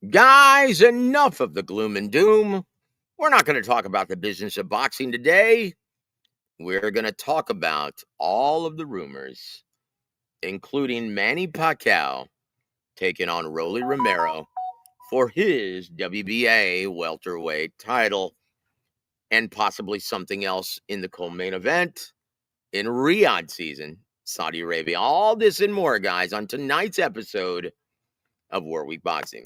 Guys, enough of the gloom and doom. We're not going to talk about the business of boxing today. We're going to talk about all of the rumors, including Manny Pacquiao taking on Romero for his WBA welterweight title, and possibly something else in the co-main event in Riyadh season, Saudi Arabia. All this and more, guys, on tonight's episode of WaraWeek Boxing.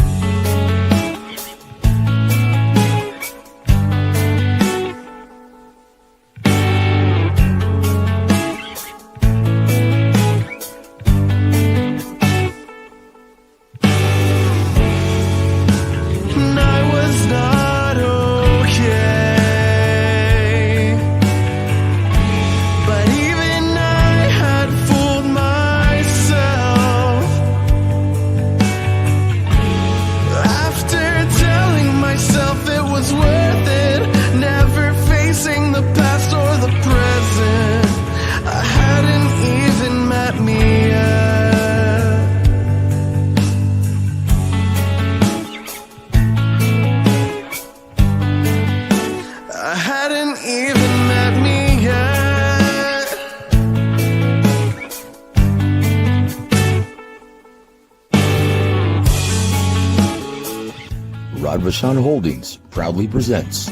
Riyadh Holdings proudly presents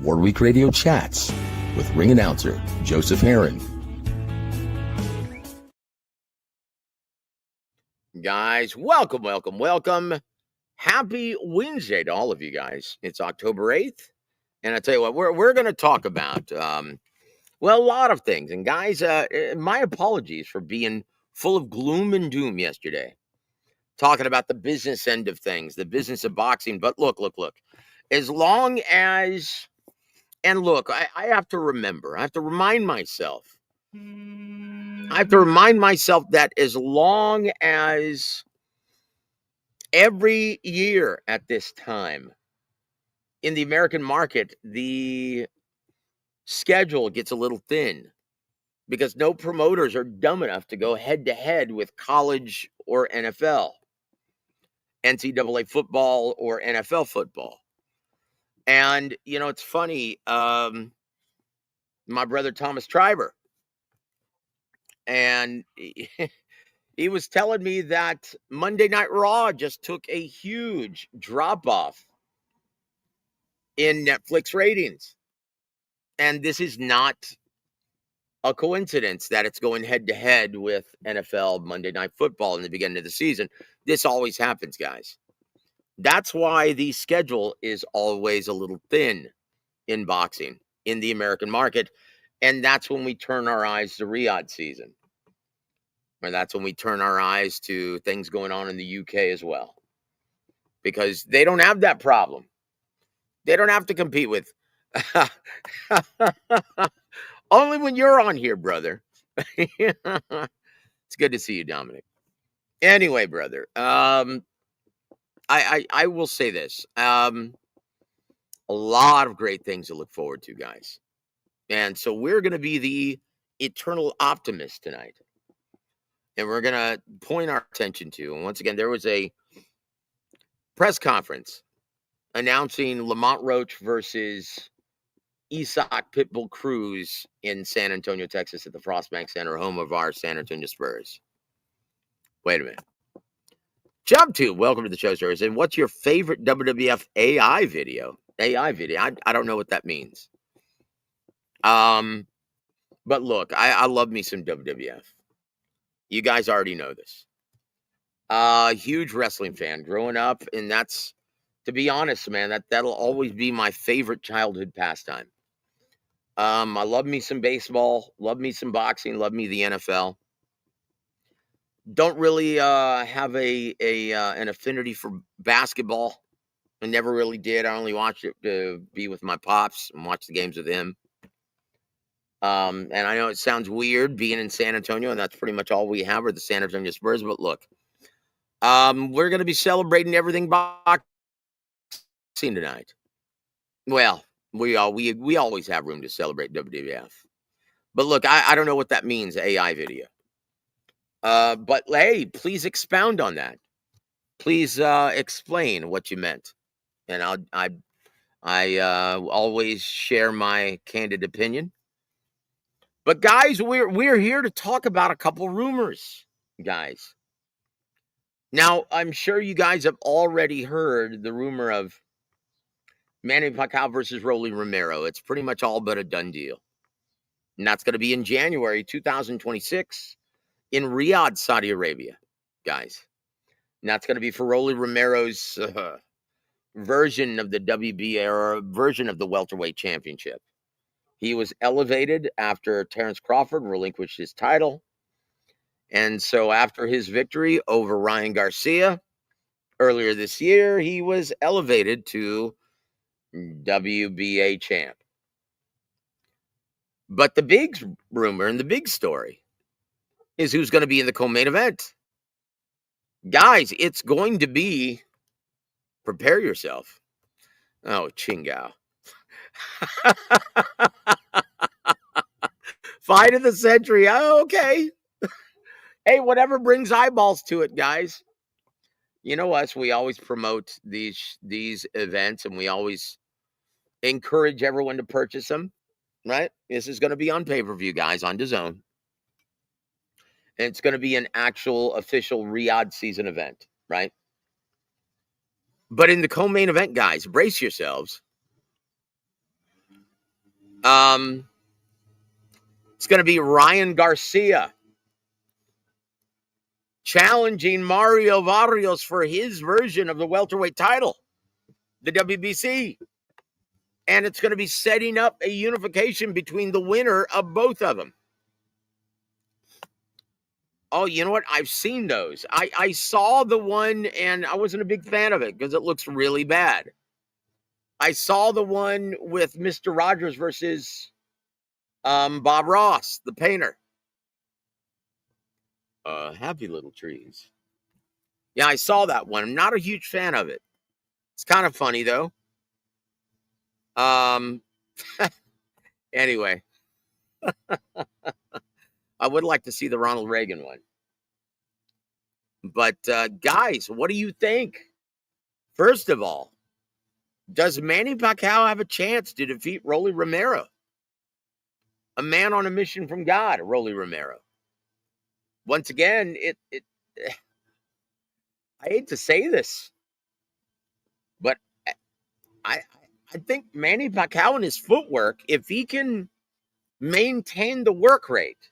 WaraWeek Radio Chats with ring announcer Joseph Herron. Guys, welcome. Happy Wednesday to all of you guys. It's October 8th, and I tell you what, we're going to talk about, a lot of things. And guys, my apologies for being full of gloom and doom yesterday, talking about the business end of things, the business of boxing. But look, as long as, and look, I have to remember, I have to remind myself that as long as every year at this time in the American market, the schedule gets a little thin because no promoters are dumb enough to go head to head with college or NFL, NCAA football or NFL football. And, it's funny, my brother Thomas Triber, and he was telling me that Monday Night Raw just took a huge drop-off in Netflix ratings. And this is not a coincidence that it's going head-to-head with NFL Monday Night Football in the beginning of the season. This always happens, guys. That's why the schedule is always a little thin in boxing in the American market. And that's when we turn our eyes to Riyadh season. And that's when we turn our eyes to things going on in the UK as well. Because they don't have that problem. They don't have to compete with. Only when you're on here, brother. It's good to see you, Dominic. Anyway, brother, I will say this. A lot of great things to look forward to, guys. And so we're going to be the eternal optimist tonight. And we're going to point our attention to, and once again, there was a press conference announcing Lamont Roach versus Isaac Pitbull Cruz in San Antonio, Texas at the Frostbank Center, home of our San Antonio Spurs. Wait a minute. JobTube, welcome to the show, sirs. And what's your favorite WWF AI video? AI video. I don't know what that means. But look, I love me some WWF. You guys already know this. Huge wrestling fan growing up, and that's, to be honest, man, that'll always be my favorite childhood pastime. I love me some baseball, love me some boxing, love me the NFL. Don't really have an affinity for basketball. I never really did. I only watched it to be with my pops and watch the games with him. And I know it sounds weird being in San Antonio, and that's pretty much all we have are the San Antonio Spurs. But look, we're going to be celebrating everything boxing tonight. Well, we always have room to celebrate WWF. But look, I don't know what that means, AI video. But hey, please expound on that. please explain what you meant. And I always share my candid opinion. But guys, we're here to talk about a couple rumors, guys. Now, I'm sure you guys have already heard the rumor of Manny Pacquiao versus Rolly Romero. It's pretty much all but a done deal. And that's going to be in January 2026 in Riyadh, Saudi Arabia, guys. And that's going to be for Rolly Romero's version of the WBA or version of the welterweight championship. He was elevated after Terrence Crawford relinquished his title. And so after his victory over Ryan Garcia earlier this year, he was elevated to WBA champ. But the big rumor and the big story is who's going to be in the co-main event. Guys, it's going to be, prepare yourself. Oh, Chingao. Fight of the century. Oh, okay. Hey, whatever brings eyeballs to it, guys. You know us, we always promote these events and we always encourage everyone to purchase them, right? This is going to be on pay-per-view, guys, on DAZN. And it's going to be an actual official Riyadh season event, right? But in the co-main event, guys, brace yourselves. It's going to be Ryan Garcia challenging Mario Barrios for his version of the welterweight title, the WBC. And it's going to be setting up a unification between the winner of both of them. Oh, you know what? I've seen those. I saw the one, and I wasn't a big fan of it because it looks really bad. I saw the one with Mr. Rogers versus Bob Ross, the painter. Happy little trees. Yeah, I saw that one. I'm not a huge fan of it. It's kind of funny, though. Anyway. I would like to see the Ronald Reagan one. But, guys, what do you think? First of all, does Manny Pacquiao have a chance to defeat Rolly Romero? A man on a mission from God, Rolly Romero. Once again, I hate to say this, but I think Manny Pacquiao and his footwork, if he can maintain the work rate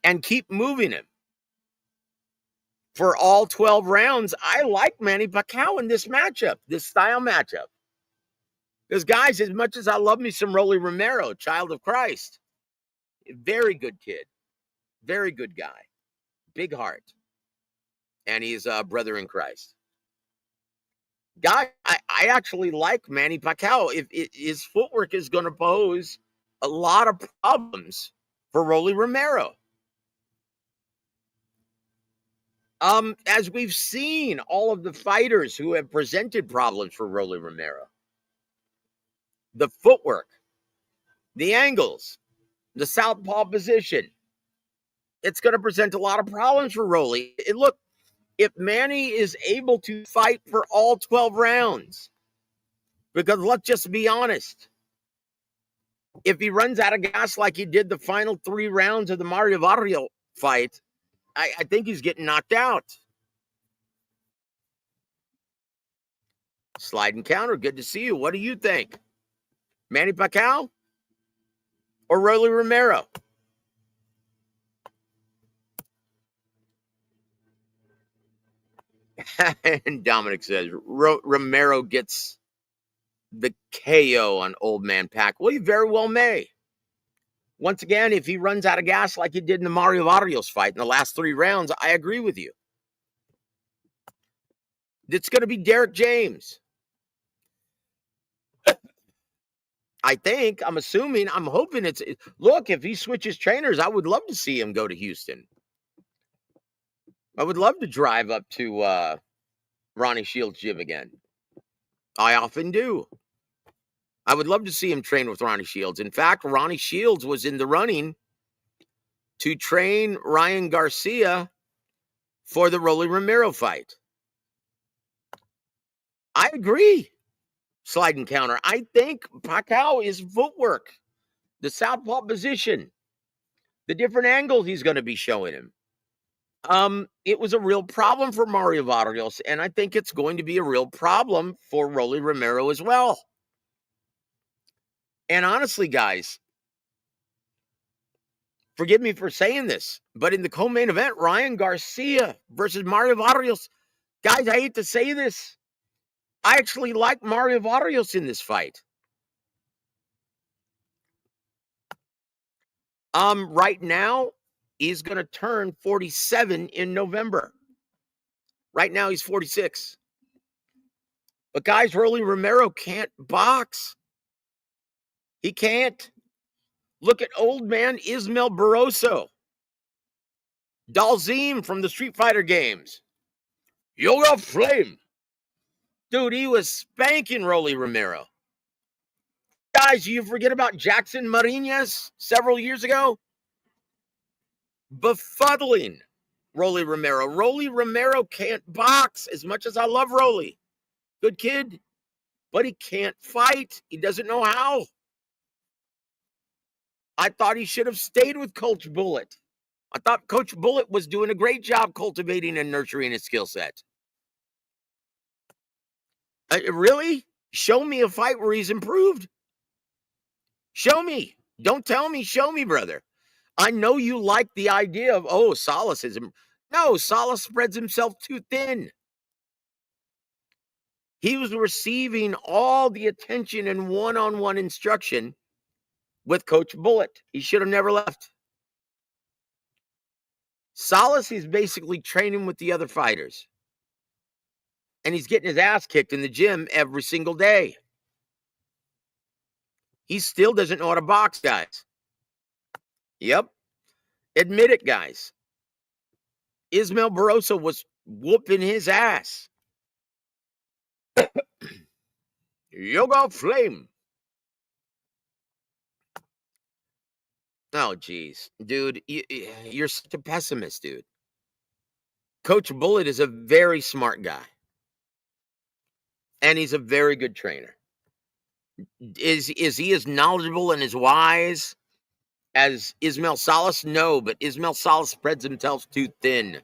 and keep moving him for all 12 rounds, I like Manny Pacquiao in this matchup, this style matchup. Because, guys, as much as I love me some Rolly Romero, child of Christ, very good kid, very good guy, big heart, and he's a brother in Christ. Guy, I actually like Manny Pacquiao. If his footwork is going to pose a lot of problems for Rolly Romero. As we've seen all of the fighters who have presented problems for Rolly Romero. The footwork, the angles, the southpaw position. It's going to present a lot of problems for Rolly. Look, if Manny is able to fight for all 12 rounds, because let's just be honest, if he runs out of gas like he did the final 3 rounds of the Mario Barrios fight, I think he's getting knocked out. Slide and counter, good to see you. What do you think? Manny Pacquiao or Rolly Romero? And Dominic says Romero gets the KO on old man Pac. Well, he very well may. Once again, if he runs out of gas like he did in the Mario Barrios fight in the last 3 rounds, I agree with you. It's going to be Derek James. I think, I'm assuming, I'm hoping it's... Look, if he switches trainers, I would love to see him go to Houston. I would love to drive up to Ronnie Shields' gym again. I often do. I would love to see him train with Ronnie Shields. In fact, Ronnie Shields was in the running to train Ryan Garcia for the Rolly Romero fight. I agree. Slide and counter. I think Pacquiao is footwork, the southpaw position, the different angles he's going to be showing him. It was a real problem for Mario Vargas, and I think it's going to be a real problem for Rolly Romero as well. And honestly, guys, forgive me for saying this, but in the co-main event, Ryan Garcia versus Mario Vargas, guys, I hate to say this, I actually like Mario Vargas in this fight. Right now, he's going to turn 47 in November. Right now, he's 46. But guys, Rolly Romero can't box. He can't. Look at old man Ismael Barroso. Dalzim from the Street Fighter games. Yoga Flame. Dude, he was spanking Rolly Romero. Guys, you forget about Jackson Marinas several years ago? Befuddling Rolly Romero. Rolly Romero can't box as much as I love Rolly. Good kid, but he can't fight. He doesn't know how. I thought he should have stayed with Coach Bullet. I thought Coach Bullet was doing a great job cultivating and nurturing his skill set. Really? Show me a fight where he's improved. Show me. Don't tell me. Show me, brother. I know you like the idea of, oh, Salas is... No, Salas spreads himself too thin. He was receiving all the attention and one-on-one instruction with Coach Bullet. He should have never left. Salas is basically training with the other fighters. And he's getting his ass kicked in the gym every single day. He still doesn't know how to box, guys. Yep. Admit it, guys. Ismael Barroso was whooping his ass. Yoga Flame. Oh, geez. Dude, you're such a pessimist, dude. Coach Bullet is a very smart guy. And he's a very good trainer. Is he as knowledgeable and as wise as Ismael Salas? No, but Ismael Salas spreads himself too thin.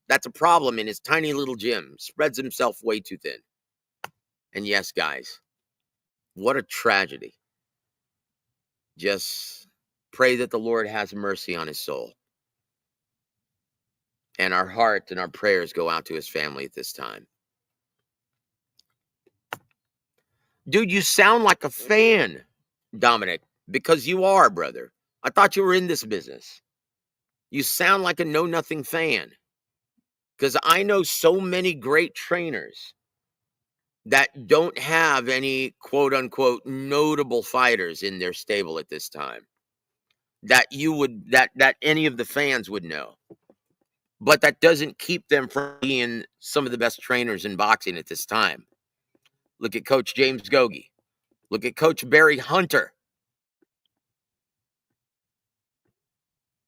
That's a problem in his tiny little gym. Spreads himself way too thin. And yes, guys, what a tragedy. Just pray that the Lord has mercy on his soul. And our heart and our prayers go out to his family at this time. Dude, you sound like a fan, Dominic, because you are, brother. I thought you were in this business. You sound like a know-nothing fan. Because I know so many great trainers that don't have any quote-unquote notable fighters in their stable at this time. That any of the fans would know. But that doesn't keep them from being some of the best trainers in boxing at this time. Look at Coach James Gogi. Look at Coach Barry Hunter.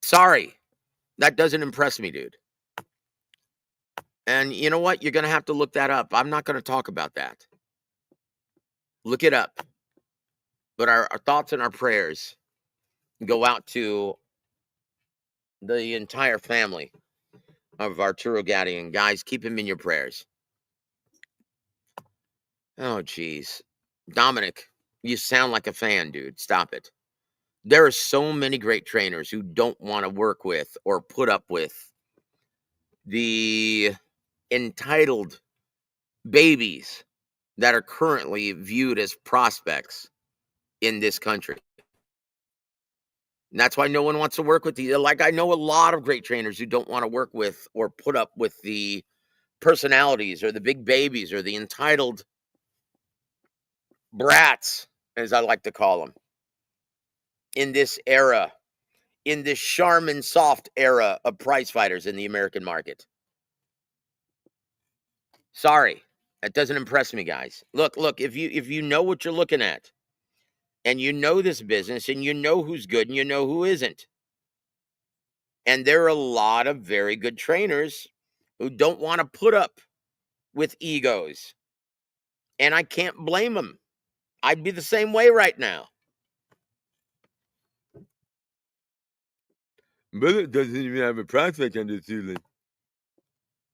Sorry, that doesn't impress me, dude. And you know what? You're going to have to look that up. I'm not going to talk about that. Look it up. But our thoughts and our prayers go out to the entire family of Arturo Gatti. And guys, keep him in your prayers. Oh, geez. Dominic, you sound like a fan, dude. Stop it. There are so many great trainers who don't want to work with or put up with the entitled babies that are currently viewed as prospects in this country. And that's why no one wants to work with these. Like, I know a lot of great trainers who don't want to work with or put up with the personalities or the big babies or the entitled brats, as I like to call them, in this era, in this Charmin soft era of prize fighters in the American market. Sorry, that doesn't impress me, guys. Look, if you know what you're looking at, and you know this business, and you know who's good, and you know who isn't, And there are a lot of very good trainers who don't want to put up with egos. And I can't blame them. I'd be the same way right now. But it doesn't even have a prospect under the ceiling.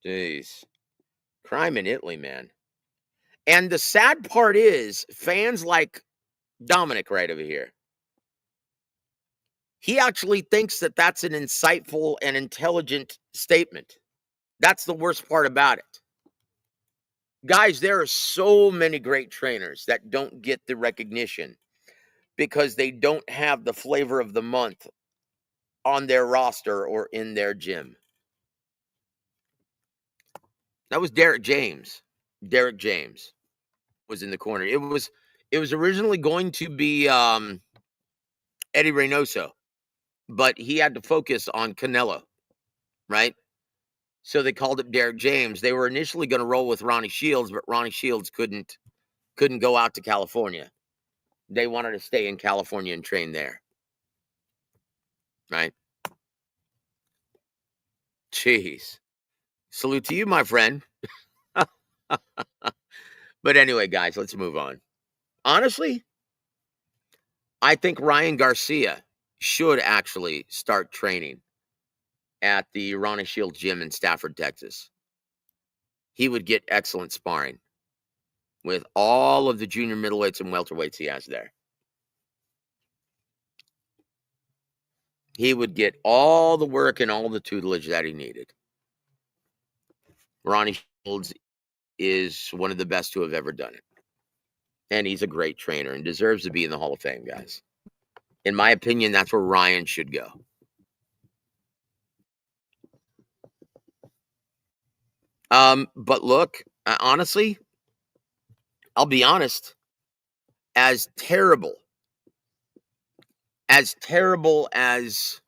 Jeez. Crime in Italy, man. And the sad part is, fans like Dominic right over here, he actually thinks that that's an insightful and intelligent statement. That's the worst part about it. Guys, there are so many great trainers that don't get the recognition because they don't have the flavor of the month on their roster or in their gym. That was Derek James. Derek James was in the corner. It was originally going to be Eddie Reynoso, but he had to focus on Canelo, right? So they called it Derek James. They were initially going to roll with Ronnie Shields, but Ronnie Shields couldn't go out to California. They wanted to stay in California and train there, right? Jeez. Salute to you, my friend. But anyway, guys, let's move on. Honestly, I think Ryan Garcia should actually start training at the Ronnie Shields gym in Stafford, Texas. He would get excellent sparring with all of the junior middleweights and welterweights he has there. He would get all the work and all the tutelage that he needed. Ronnie Shields is one of the best to have ever done it. And he's a great trainer and deserves to be in the Hall of Fame, guys. In my opinion, that's where Ryan should go. But look, honestly, I'll be honest, as terrible as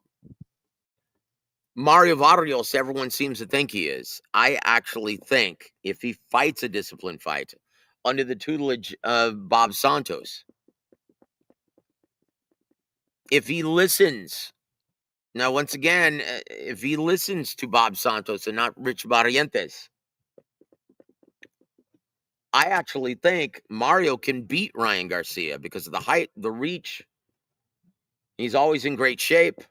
Mario Vargas everyone seems to think he is, I actually think if he fights a disciplined fight under the tutelage of Bob Santos, if he listens, now once again, if he listens to Bob Santos and not Rich Barrientos, I actually think Mario can beat Ryan Garcia because of the height, the reach. He's always in great shape,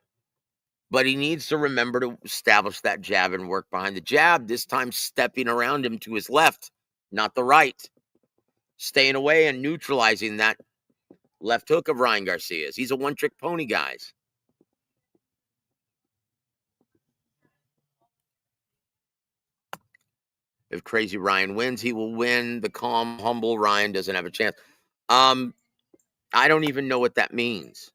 but he needs to remember to establish that jab and work behind the jab, this time stepping around him to his left, not the right. Staying away and neutralizing that left hook of Ryan Garcia's. He's a one-trick pony, guys. If Crazy Ryan wins, he will win. The calm, humble Ryan doesn't have a chance. I don't even know what that means.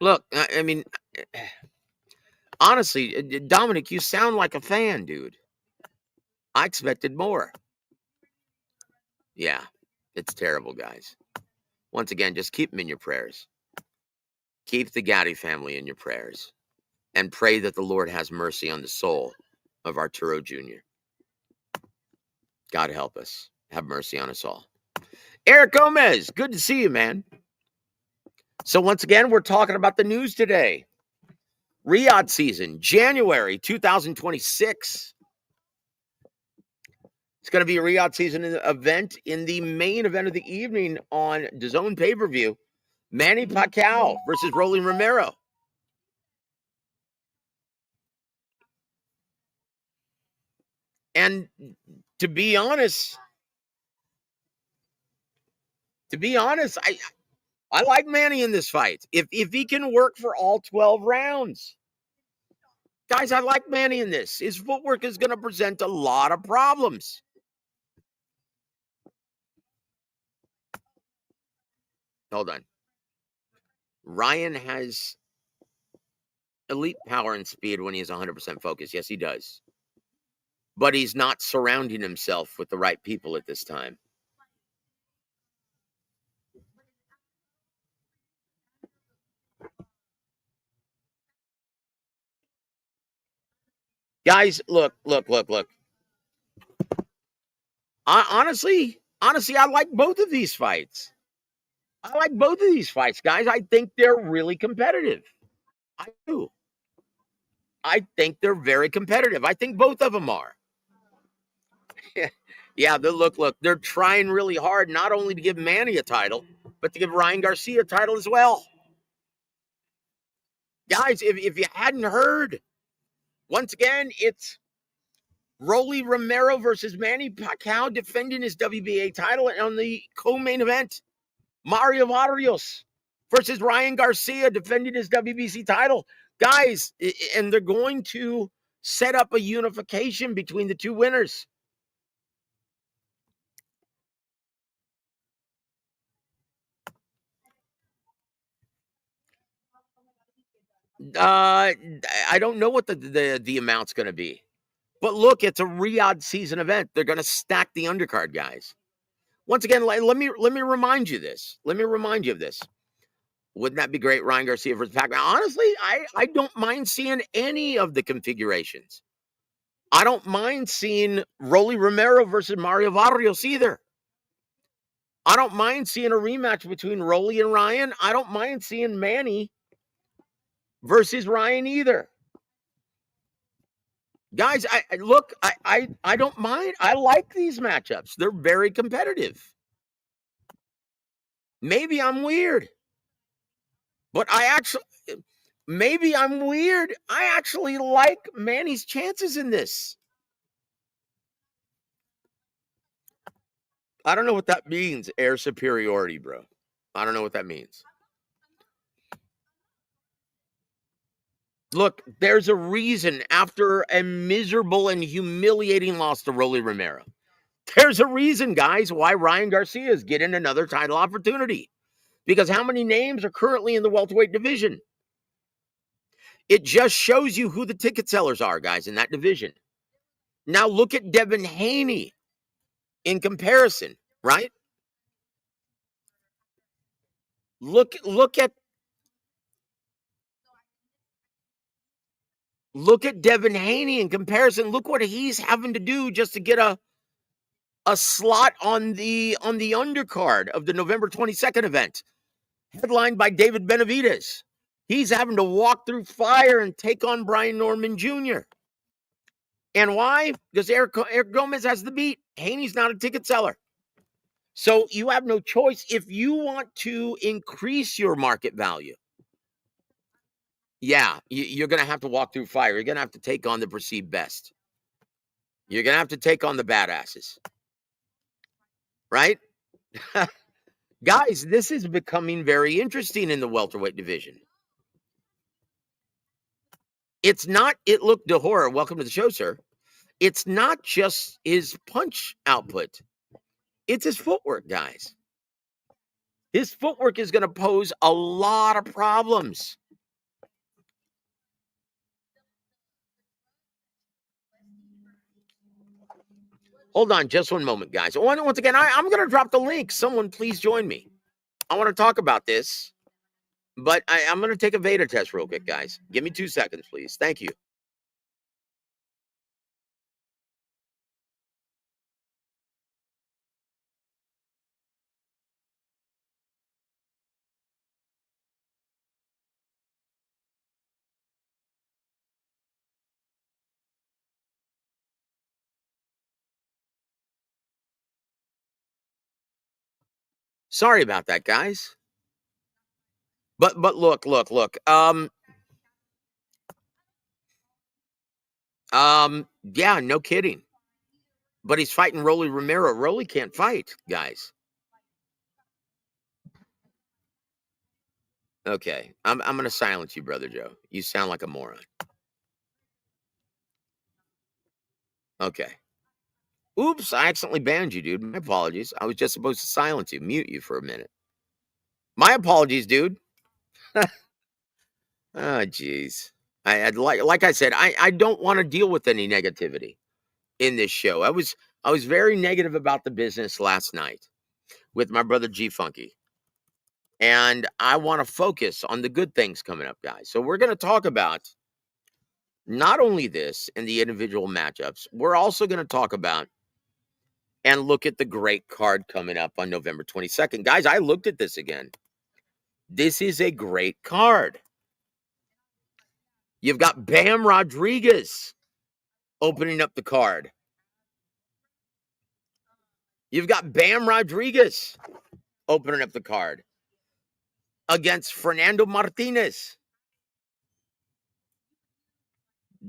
Look, I mean, honestly, Dominic, you sound like a fan, dude. I expected more. Yeah, it's terrible, guys. Once again, just keep them in your prayers. Keep the Gowdy family in your prayers. And pray that the Lord has mercy on the soul of Arturo Jr. God help us. Have mercy on us all. Eric Gomez, good to see you, man. So once again, we're talking about the news today. Riyadh season, January 2026. It's going to be a Riyadh season event in the main event of the evening on DAZN pay-per-view. Manny Pacquiao versus Romero. And to be honest, I like Manny in this fight. If he can work for all 12 rounds. Guys, I like Manny in this. His footwork is going to present a lot of problems. Hold on. Ryan has elite power and speed when he is 100% focused. Yes, he does. But he's not surrounding himself with the right people at this time. Guys, look. Honestly, I like both of these fights. Guys. I think they're really competitive. I do. I think they're very competitive. I think both of them are. Yeah, look, they're trying really hard not only to give Manny a title, but to give Ryan Garcia a title as well. Guys, if you hadn't heard, once again, it's Rolly Romero versus Manny Pacquiao defending his WBA title on the co-main event. Mario Barrios versus Ryan Garcia defending his WBC title. Guys, and they're going to set up a unification between the two winners. I don't know what the amount's going to be. But look, it's a Riyadh season event. They're going to stack the undercard, guys. Once again, let me remind you this. Let me remind you of this. Wouldn't that be great, Ryan Garcia versus Pacquiao? Honestly, I don't mind seeing any of the configurations. I don't mind seeing Rolly Romero versus Mario Barrios either. I don't mind seeing a rematch between Rolly and Ryan. I don't mind seeing Manny versus Ryan either. Guys, I don't mind. I like these matchups. They're very competitive. Maybe I'm weird, but maybe I'm weird. I actually like Manny's chances in this. I don't know what that means, air superiority, bro. I don't know what that means. Look, there's a reason after a miserable and humiliating loss to Rolly Romero. There's a reason, guys, why Ryan Garcia is getting another title opportunity. Because how many names are currently in the welterweight division? It just shows you who the ticket sellers are, guys, in that division. Now look at Devin Haney in comparison, right? Look at Devin Haney in comparison. Look what he's having to do just to get a slot on the undercard of the November 22nd event, headlined by David Benavidez. He's having to walk through fire and take on Brian Norman Jr. And why? Because Eric Gomez has the beat. Haney's not a ticket seller. So you have no choice. If you want to increase your market value, yeah, you're going to have to walk through fire. You're going to have to take on the perceived best. You're going to have to take on the badasses. Right? Guys, this is becoming very interesting in the welterweight division. It's not, look, DeHora, welcome to the show, sir. It's not just his punch output. It's his footwork, guys. His footwork is going to pose a lot of problems. Hold on just one moment, guys. Once again, I'm going to drop the link. Someone please join me. I want to talk about this, but I'm going to take a Vader test real quick, guys. Give me 2 seconds, please. Thank you. Sorry about that, guys. But look. Yeah, no kidding. But he's fighting Rolly Romero. Rolly can't fight, guys. Okay, I'm going to silence you, Brother Joe. You sound like a moron. Okay. Oops, I accidentally banned you, dude. My apologies. I was just supposed to silence you, mute you for a minute. My apologies, dude. Oh, jeez. Like I said, I don't want to deal with any negativity in this show. I was very negative about the business last night with my brother G Funky. And I want to focus on the good things coming up, guys. So we're going to talk about not only this and the individual matchups, we're also going to talk about and look at the great card coming up on November 22nd. Guys, I looked at this again. This is a great card. You've got Bam Rodriguez opening up the card. You've got Bam Rodriguez opening up the card against Fernando Martinez,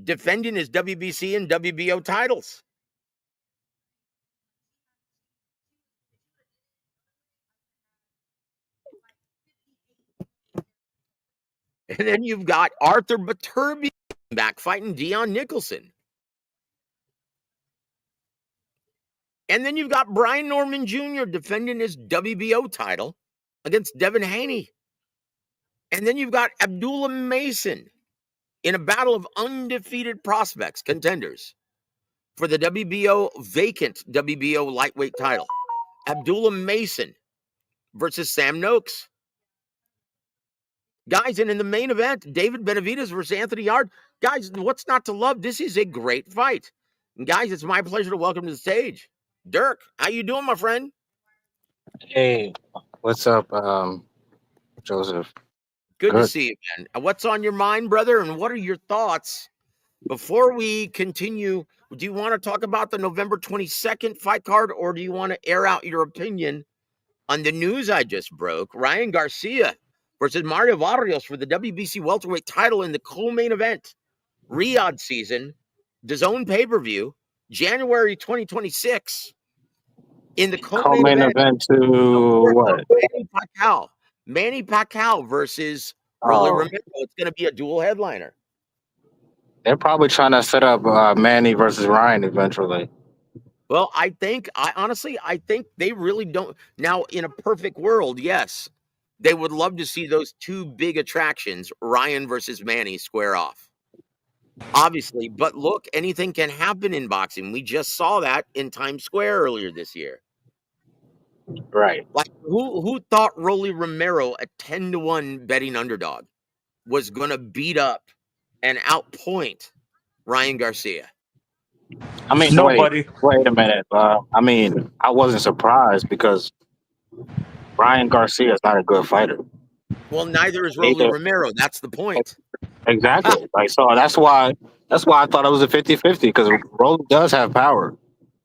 defending his WBC and WBO titles. And then you've got Arthur Baturbia back fighting Dion Nicholson. And then you've got Brian Norman Jr. defending his WBO title against Devin Haney. And then you've got Abdullah Mason in a battle of undefeated prospects, contenders, for the WBO vacant WBO lightweight title. Abdullah Mason versus Sam Noakes. Guys, and in the main event, David Benavidez versus Anthony Yard. Guys, what's not to love? This is a great fight. And guys, it's my pleasure to welcome to the stage Dirk. How you doing, my friend? Hey, what's up, Joseph? Good to see you, man. What's on your mind, brother, and what are your thoughts? Before we continue, do you want to talk about the November 22nd fight card, or do you want to air out your opinion on the news I just broke? Ryan Garcia versus Mario Barrios for the WBC welterweight title in the co-main event. Riyadh season, DAZN pay-per-view, January 2026. In the co-main event to what? Manny Pacquiao versus Rolly Romero. It's going to be a dual headliner. They're probably trying to set up Manny versus Ryan eventually. Well, I honestly think they really don't. Now, in a perfect world, yes, they would love to see those two big attractions, Ryan versus Manny, square off. Obviously, but look, anything can happen in boxing. We just saw that in Times Square earlier this year. Right. Like who thought Rolly Romero, a 10-1 betting underdog, was going to beat up and outpoint Ryan Garcia? I mean, nobody. Wait a minute. I mean, I wasn't surprised because Ryan Garcia is not a good fighter. Well, neither is Rolly Romero. That's the point. Exactly. So that's why I thought it was a 50-50 because Rolly does have power.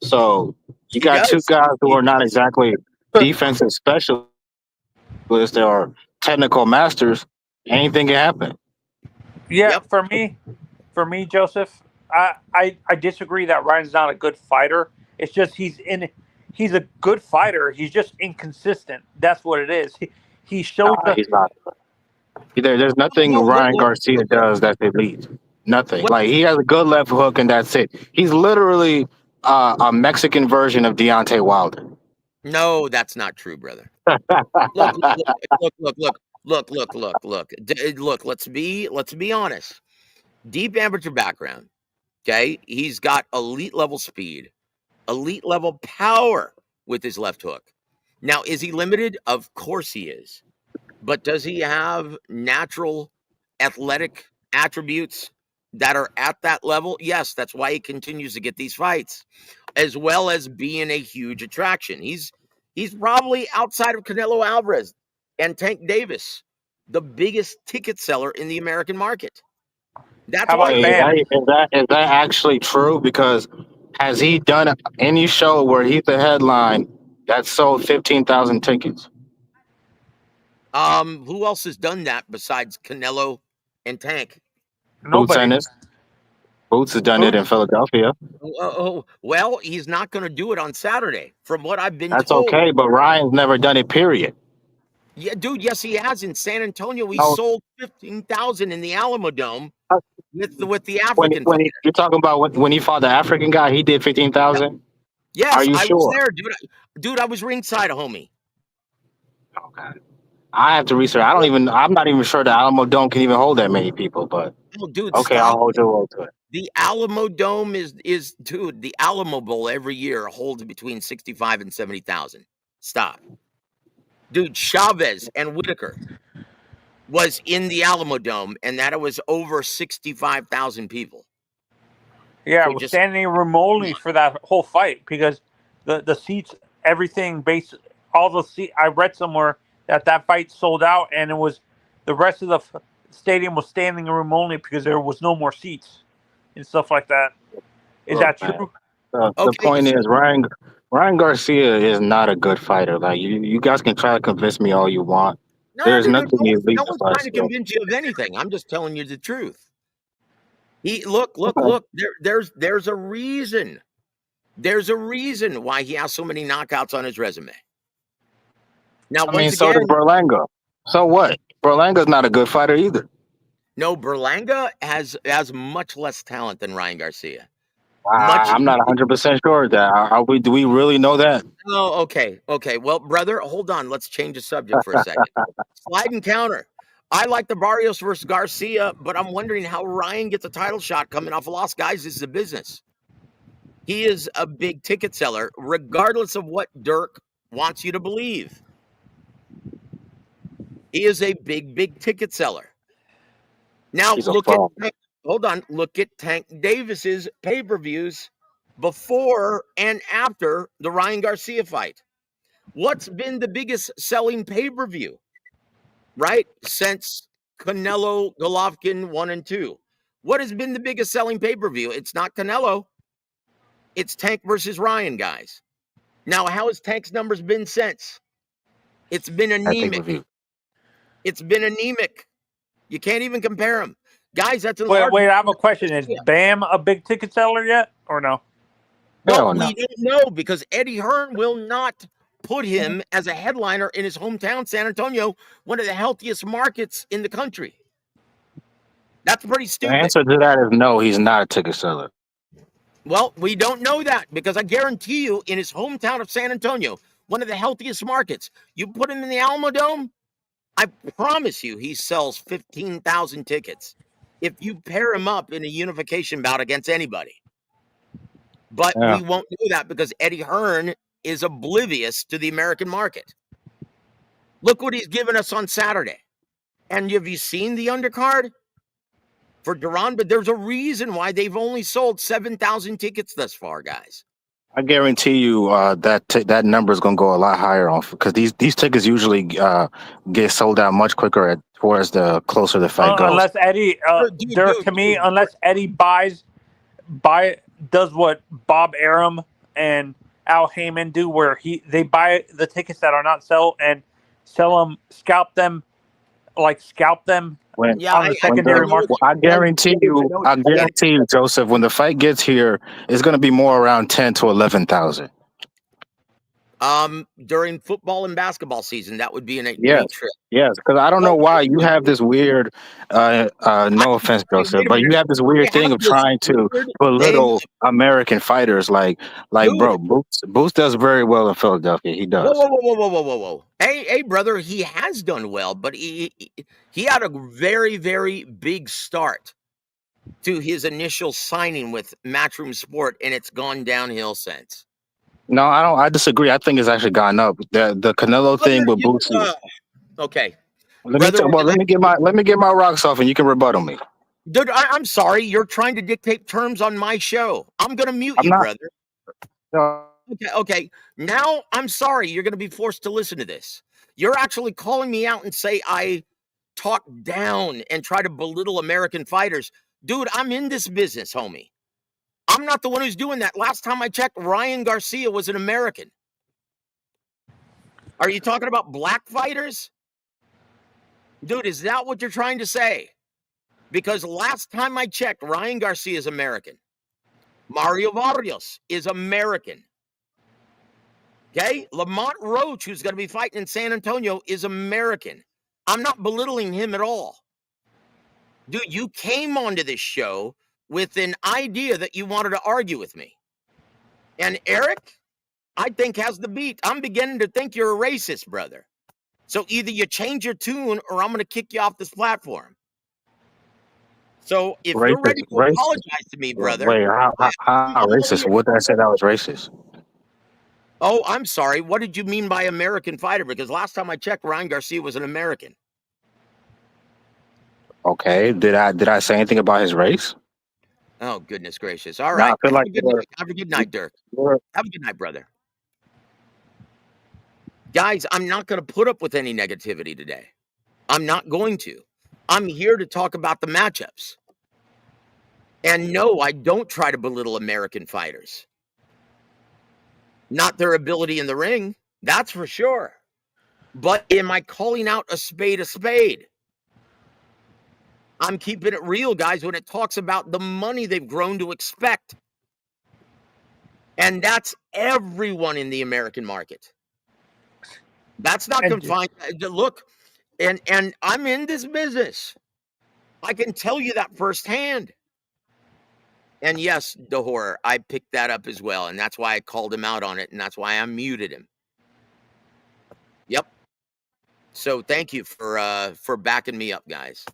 So you got two guys who are not exactly defensive specialists. They are technical masters. Anything can happen. Yeah, yep. For me, Joseph, I disagree that Ryan's not a good fighter. It's just he's a good fighter. He's just inconsistent. That's what it is. He shows he's not. There's nothing Ryan Garcia does that's elite. Nothing. Like he has a good left hook and that's it. He's literally a Mexican version of Deontay Wilder. No, that's not true, brother. Look. Let's be honest. Deep amateur background. Okay, he's got elite level speed, elite level power with his left hook. Now, is he limited? Of course he is. But does he have natural athletic attributes that are at that level? Yes, that's why he continues to get these fights, as well as being a huge attraction. He's probably, outside of Canelo Alvarez and Tank Davis, the biggest ticket seller in the American market. That's why. Is that actually true? Because has he done any show where he's the headline that sold 15,000 tickets? Who else has done that besides Canelo and Tank? Nobody. Boots has done it in Philadelphia. Well, he's not going to do it on Saturday, from what I've been told. That's okay, but Ryan's never done it, period. Yeah, dude, yes, he has. In San Antonio, he sold 15,000 in the Alamo Dome with the African fighter. You're talking about when he fought the African guy, he did 15,000? Yes, Are you I sure? was there, dude. Dude, I was ringside, homie. Okay. I have to research. I'm not even sure the Alamo Dome can even hold that many people, but dude, okay, stop. I'll hold your word to it. The Alamo Dome is dude, the Alamo Bowl every year holds between 65 and 70,000. Stop. Dude, Chavez and Whitaker was in the Alamo Dome, and that it was over 65,000 people. Yeah, I was standing remotely for that whole fight because the seats, everything, all the seats. I read somewhere that fight sold out, and it was the rest of stadium was standing room only because there was no more seats and stuff like that. Is Look, that man. true? The Okay, point so is, Ryan Garcia is not a good fighter. Like you guys can try to convince me all you want. no, There's dude, no, nothing elite no one's about trying to skill. convince you of anything. I'm just telling you the truth. Look. Okay. There's a reason. There's a reason why he has so many knockouts on his resume. Now, I mean, once so does again, Berlanga. So what? Berlanga's not a good fighter either. no, Berlanga has much less talent than Ryan Garcia. Much. I'm not 100% sure of that. Do we really know that? Oh, okay. Well, brother, hold on. Let's change the subject for a second. Slide and counter. I like the Barrios versus Garcia, but I'm wondering how Ryan gets a title shot coming off a loss. Guys, this is a business. He is a big ticket seller, regardless of what Dirk wants you to believe. He is a big ticket seller. Now He's a look at fraud. look at Tank Davis's pay-per-views before and after the Ryan Garcia fight. What's been the biggest selling pay-per-view, right? Since Canelo Golovkin 1 and 2. What has been the biggest selling pay-per-view? It's not Canelo. It's Tank versus Ryan, guys. Now, how has Tank's numbers been since? It's been That anemic. pay-per-view. It's been anemic. You can't even compare them. Guys, that's in Wait, large I part have a question. Is Bam a big ticket seller yet, or no? Well, Hell no. we don't know because Eddie Hearn will not put him as a headliner in his hometown, San Antonio, one of the healthiest markets in the country. That's pretty The stupid. answer to that is no, he's not a ticket seller. Well, we don't know that because I guarantee you in his hometown of San Antonio, one of the healthiest markets, you put him in the Alamo Dome, I promise you he sells 15,000 tickets if you pair him up in a unification bout against anybody. But Yeah. we won't know that because Eddie Hearn is oblivious to the American market. Look what he's given us on Saturday. And have you seen the undercard for Duran? But there's a reason why they've only sold 7,000 tickets thus far, guys. I guarantee you that number is going to go a lot higher on because these tickets usually get sold out much quicker towards the closer the fight goes. Unless Eddie, unless Eddie does what Bob Arum and Al Heyman do, where they buy the tickets that are not sold and sell them, scalp them on the secondary market. I guarantee you, Joseph, when the fight gets here, it's going to be more around 10 to 11,000. During football and basketball season, that would be an 8 trip. Yes, because I don't know why you have this weird, no offense, Joseph, but you have this weird thing of trying to belittle American fighters. Like, bro, Boots does very well in Philadelphia. He does. Whoa. Hey, brother, he has done well, but he had a very, very big start to his initial signing with Matchroom Sport, and it's gone downhill since. No, I don't. I disagree. I think it's actually gone up. The Canelo thing with Boots. Okay. Let me get my rocks off, and you can rebuttal me. Dude, I'm sorry. You're trying to dictate terms on my show. I'm gonna mute you, brother. Okay. Now I'm sorry. You're gonna be forced to listen to this. You're actually calling me out and say I talk down and try to belittle American fighters. Dude, I'm in this business, homie. I'm not the one who's doing that. Last time I checked, Ryan Garcia was an American. Are you talking about black fighters? Dude, is that what you're trying to say? Because last time I checked, Ryan Garcia is American. Mario Vargas is American. Okay? Lamont Roach, who's going to be fighting in San Antonio, is American. I'm not belittling him at all. Dude, you came onto this show with an idea that you wanted to argue with me. And Eric, I think, has the beat. I'm beginning to think you're a racist, brother. So either you change your tune or I'm going to kick you off this platform. So if you're ready to apologize to me, brother. Wait, how racist? What did I say that was racist? Oh, I'm sorry. What did you mean by American fighter? Because last time I checked, Ryan Garcia was an American. Okay. Did I say anything about his race? Oh, goodness gracious. All right. Have a good night, Dirk. Have a good night, brother. Guys, I'm not going to put up with any negativity today. I'm not going to. I'm here to talk about the matchups. And no, I don't try to belittle American fighters. Not their ability in the ring, that's for sure. But am I calling out a spade a spade? I'm keeping it real, guys, when it talks about the money they've grown to expect. And that's everyone in the American market. That's not confined. Look, and I'm in this business. I can tell you that firsthand. And yes, the horror, I picked that up as well, and that's why I called him out on it, and that's why I muted him. Yep. So thank you for backing me up, guys.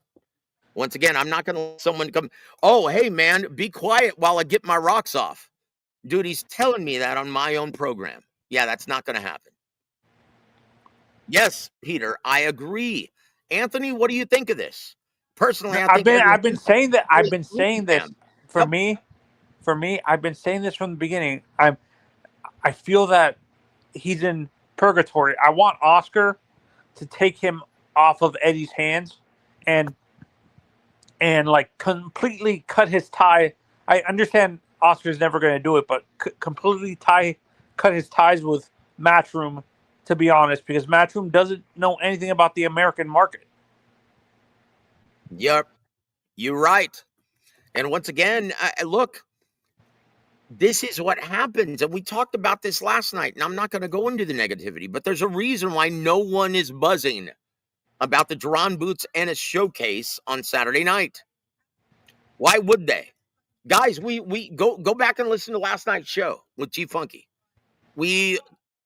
Once again, I'm not going to let someone come, oh, hey, man, be quiet while I get my rocks off. Dude, he's telling me that on my own program. Yeah, that's not going to happen. Yes, Peter, I agree. Anthony, what do you think of this? Personally, I think I've been saying that. I've been saying this for Yep. me. For me, I've been saying this from the beginning. I feel that he's in purgatory. I want Oscar to take him off of Eddie's hands and like completely cut his tie. I understand Oscar's never going to do it, but completely cut his ties with Matchroom, to be honest, because Matchroom doesn't know anything about the American market. Yep, you're right. And once again, look, this is what happens. And we talked about this last night, and I'm not going to go into the negativity, but there's a reason why no one is buzzing about the Duran Boots Ennis showcase on Saturday night. Why would they? Guys, we go back and listen to last night's show with G Funky. We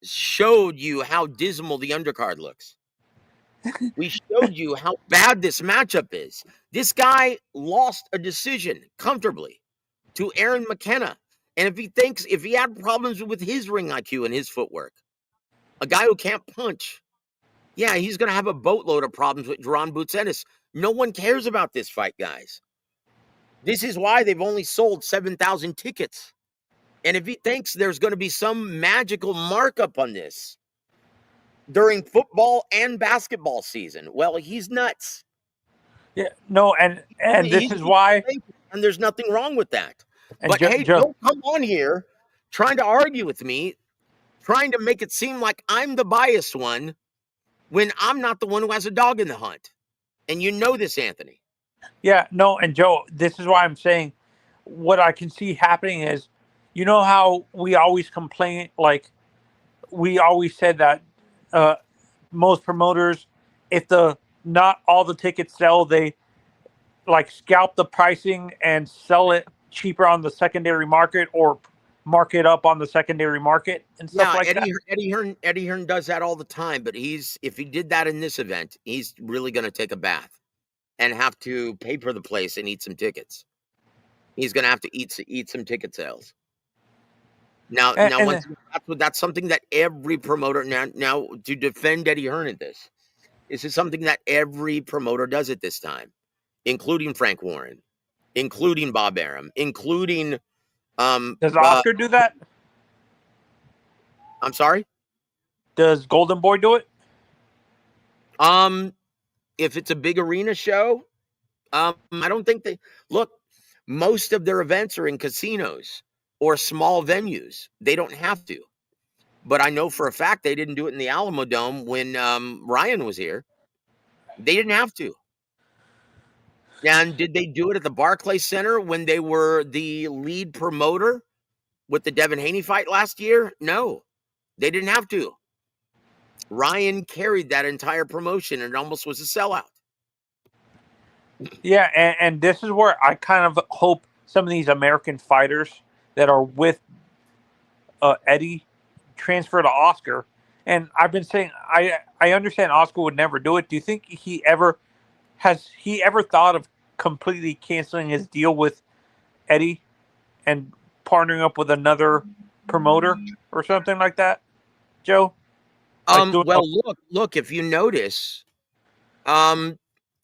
showed you how dismal the undercard looks. We showed you how bad this matchup is. This guy lost a decision comfortably to Aaron McKenna. And if he had problems with his ring IQ and his footwork, a guy who can't punch, yeah, he's going to have a boatload of problems with Duran Boots Ennis. No one cares about this fight, guys. This is why they've only sold 7,000 tickets. And if he thinks there's going to be some magical markup on this during football and basketball season, well, he's nuts. Yeah, no, and this is why. And there's nothing wrong with that. And But hey, don't come on here trying to argue with me, trying to make it seem like I'm the biased one when I'm not the one who has a dog in the hunt. And you know this, Anthony. Yeah, no, and Joe, this is why I'm saying what I can see happening is, you know how we always complain, like we always said that most promoters, if not all the tickets sell, they like scalp the pricing and sell it cheaper on the secondary market or mark it up on the secondary market and stuff like that. Eddie Hearn does that all the time, but if he did that in this event, he's really going to take a bath and have to pay for the place and eat some tickets. He's going to have to eat some ticket sales. Now, that's something that every promoter now to defend Eddie Hearn at this is something that every promoter does at this time, including Frank Warren, including Bob Arum, including. Does Oscar do that? I'm sorry. Does Golden Boy do it? If it's a big arena show, I don't think they look. Most of their events are in casinos or small venues. They don't have to. But I know for a fact they didn't do it in the Alamo Dome when Ryan was here. They didn't have to. And did they do it at the Barclays Center when they were the lead promoter with the Devin Haney fight last year? No, they didn't have to. Ryan carried that entire promotion and it almost was a sellout. Yeah, and this is where I kind of hope some of these American fighters that are with Eddie transfer to Oscar. And I've been saying I understand Oscar would never do it. Do you think has he ever thought of completely canceling his deal with Eddie and partnering up with another promoter or something like that, Joe? Look, if you notice,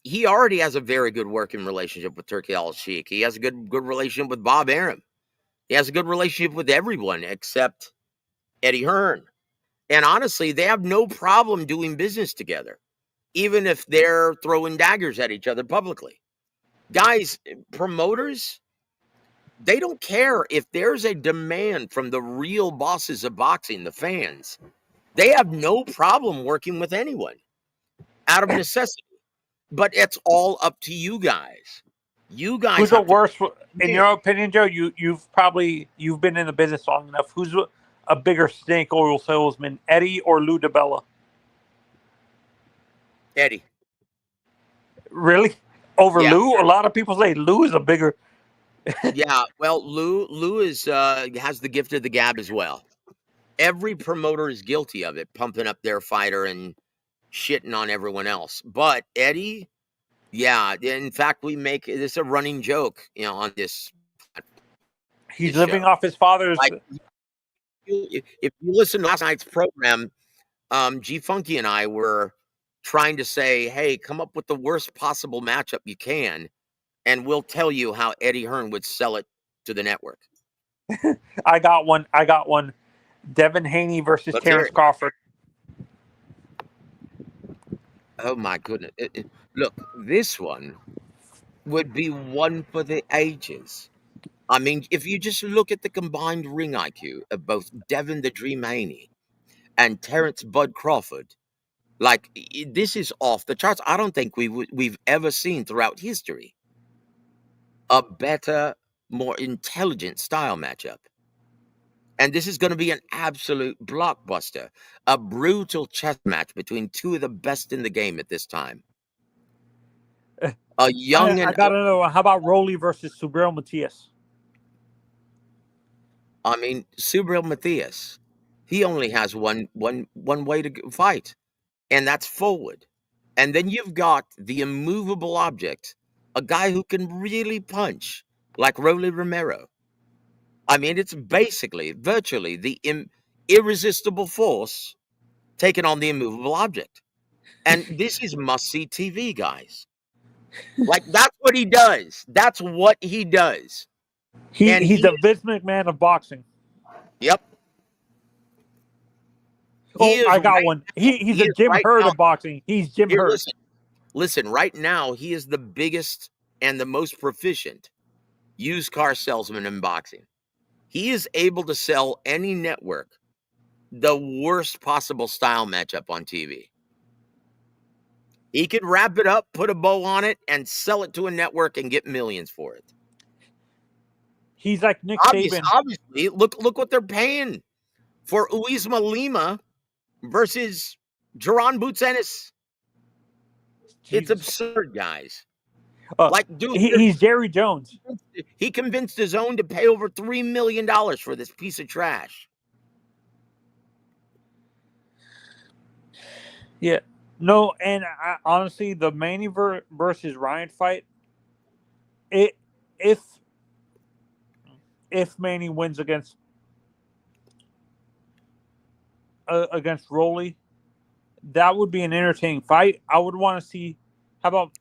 he already has a very good working relationship with Turki Al-Sheikh. He has a good relationship with Bob Arum. He has a good relationship with everyone except Eddie Hearn. And honestly, they have no problem doing business together. even if they're throwing daggers at each other publicly. Guys, promoters, they don't care if there's a demand from the real bosses of boxing, the fans. They have no problem working with anyone out of necessity. But it's all up to you guys. You guys Who's the have to worst, in yeah. your opinion, Joe? You've been in the business long enough. Who's a bigger snake oil salesman, Eddie or Lou DiBella? Eddie. Really? Over Yeah. Lou? A lot of people say Lou is a bigger. Yeah. Well, Lou is has the gift of the gab as well. Every promoter is guilty of it, pumping up their fighter and shitting on everyone else. But Eddie, yeah, in fact, we make this a running joke, on this He's show. living off his father's. Like, if you listen to last night's program, G Funky and I were trying to say, hey, come up with the worst possible matchup you can, and we'll tell you how Eddie Hearn would sell it to the network. I got one. Devin Haney versus Let's hear Terrence it. Crawford. Oh my goodness. Look, this one would be one for the ages. I mean, if you just look at the combined ring IQ of both Devin the Dream Haney and Terrence Bud Crawford, like this is off the charts. I don't think we've ever seen throughout history a better, more intelligent style matchup. And this is going to be an absolute blockbuster, a brutal chess match between two of the best in the game at this time. A young I and gotta know. How about Rolly versus Subriel Matias? I mean, Subriel Matias, he only has one way to fight, and that's forward. And then you've got the immovable object, a guy who can really punch, like Romero. I mean, it's basically, virtually, the irresistible force taking on the immovable object. And this is must-see TV, guys. Like, that's what he does. That's what he does. And He's the Vince McMahon of boxing. Yep. Oh, I got one. He's a Jim Herd of boxing. He's Jim Herd. Listen, right now, he is the biggest and the most proficient used car salesman in boxing. He is able to sell any network the worst possible style matchup on TV. He could wrap it up, put a bow on it, and sell it to a network and get millions for it. He's like Nick Saban. Obviously, look what they're paying for Uisma Lima versus Jaron Boots Ennis. It's absurd, guys. Like, dude, he's Jerry Jones. He convinced his own to pay over $3 million for this piece of trash. Yeah. No, and honestly, the Manny versus Ryan fight, if Manny wins against Rolly, that would be an entertaining fight. I would want to see. How about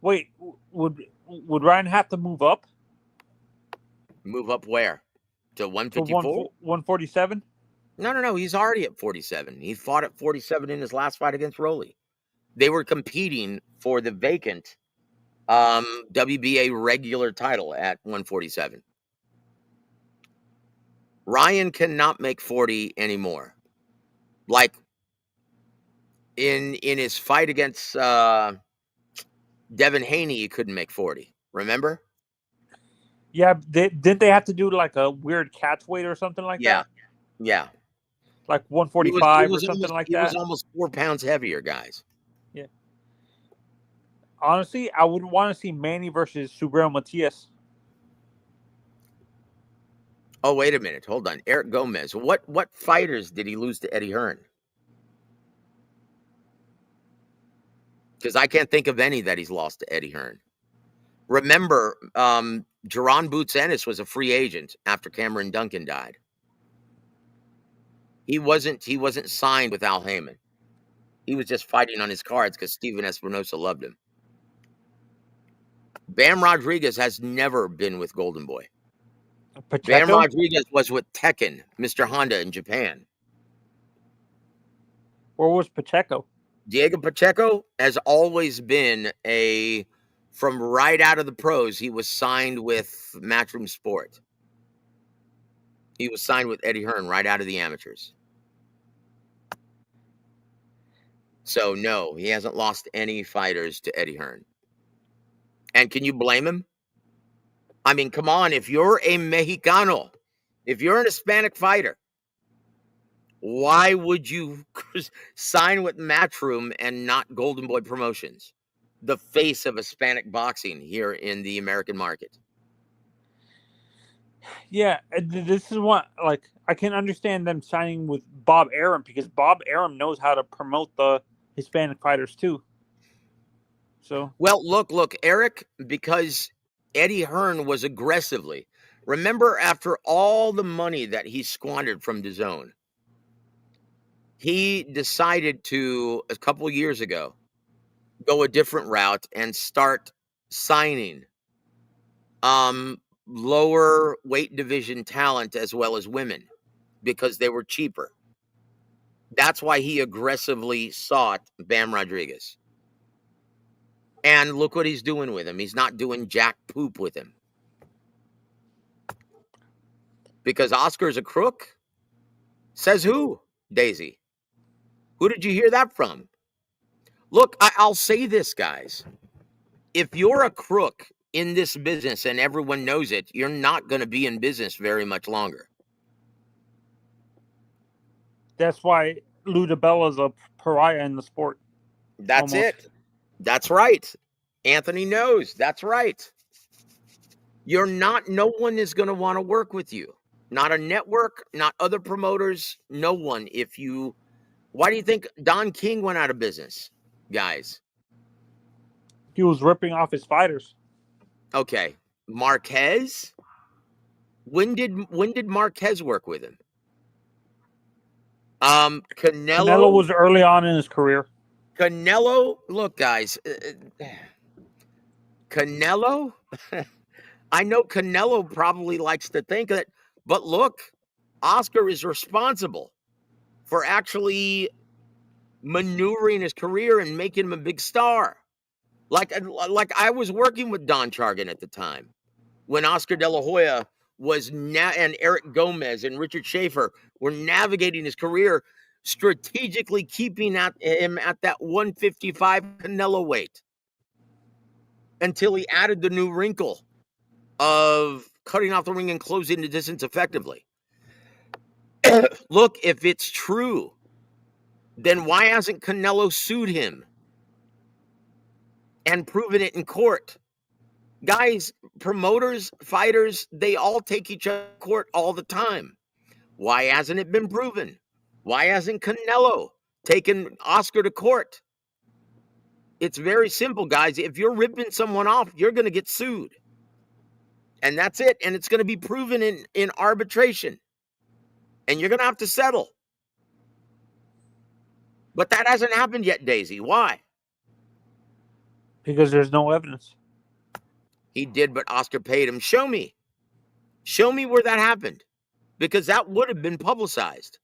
Wait, would Ryan have to move up? Move up where? To 154? 147? No. He's already at 47. He fought at 47 in his last fight against Rolly. They were competing for the vacant WBA regular title at 147. Ryan cannot make 40 anymore. Like in his fight against Devin Haney, he couldn't make 40. Remember? Yeah, didn't they have to do like a weird catch weight or something like that? Yeah. Like 145 or something almost, like he that? He was almost 4 pounds heavier, guys. Yeah. Honestly, I would want to see Manny versus Subriel Matias. Oh, wait a minute. Hold on. Eric Gomez. What fighters did he lose to Eddie Hearn? Because I can't think of any that he's lost to Eddie Hearn. Remember, Jaron Boots Ennis was a free agent after Cameron Duncan died. He wasn't signed with Al Heyman. He was just fighting on his cards because Steven Espinosa loved him. Bam Rodriguez has never been with Golden Boy. Pacheco? Bam Rodriguez was with Tekken, Mr. Honda in Japan. Where was Pacheco? Diego Pacheco has always been from right out of the pros, he was signed with Matchroom Sport. He was signed with Eddie Hearn right out of the amateurs. So, no, he hasn't lost any fighters to Eddie Hearn. And can you blame him? I mean, come on, if you're a Mexicano, if you're an Hispanic fighter, why would you sign with Matchroom and not Golden Boy Promotions, the face of Hispanic boxing here in the American market? Yeah, this is what, like, I can understand them signing with Bob Arum, because Bob Arum knows how to promote the Hispanic fighters too. So, well, look, Eric, because Eddie Hearn was aggressively. Remember, after all the money that he squandered from DAZN, he decided to, a couple of years ago, go a different route and start signing lower weight division talent as well as women because they were cheaper. That's why he aggressively sought Bam Rodriguez. And look what he's doing with him. He's not doing jack poop with him. Because Oscar's a crook? Says who, Daisy? Who did you hear that from? Look, I'll say this, guys. If you're a crook in this business and everyone knows it, you're not going to be in business very much longer. that's why Lou DiBella's a pariah in the sport. That's Almost. it. That's right. Anthony knows. That's right. No one is going to want to work with you. Not a network, not other promoters, no one. Why do you think Don King went out of business, guys? He was ripping off his fighters. Okay. Marquez? When did Marquez work with him? Canelo was early on in his career. Canelo, look, guys. Canelo? I know Canelo probably likes to think that, but look, Oscar is responsible for actually maneuvering his career and making him a big star. Like I was working with Don Chargan at the time when Oscar De La Hoya and Eric Gomez and Richard Schaefer were navigating his career, strategically keeping him at that 155 Canelo weight until he added the new wrinkle of cutting off the ring and closing the distance effectively. Look, if it's true, then why hasn't Canelo sued him and proven it in court? Guys, promoters, fighters, they all take each other to court all the time. Why hasn't it been proven? Why hasn't Canelo taken Oscar to court? It's very simple, guys. If you're ripping someone off, you're going to get sued. And that's it. And it's going to be proven in arbitration. And you're going to have to settle. But that hasn't happened yet, Daisy. Why? Because there's no evidence. He did, but Oscar paid him. Show me. Show me where that happened. Because that would have been publicized.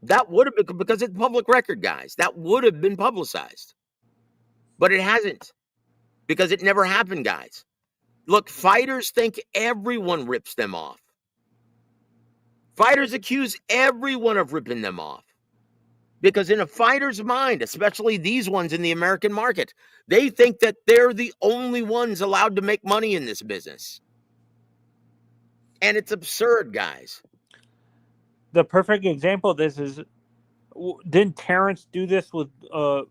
That would have been, because it's public record, guys. That would have been publicized. But it hasn't. Because it never happened, guys. Look, fighters think everyone rips them off. Fighters accuse everyone of ripping them off. Because in a fighter's mind, especially these ones in the American market, they think that they're the only ones allowed to make money in this business. And it's absurd, guys. The perfect example of this is, didn't Terrence do this with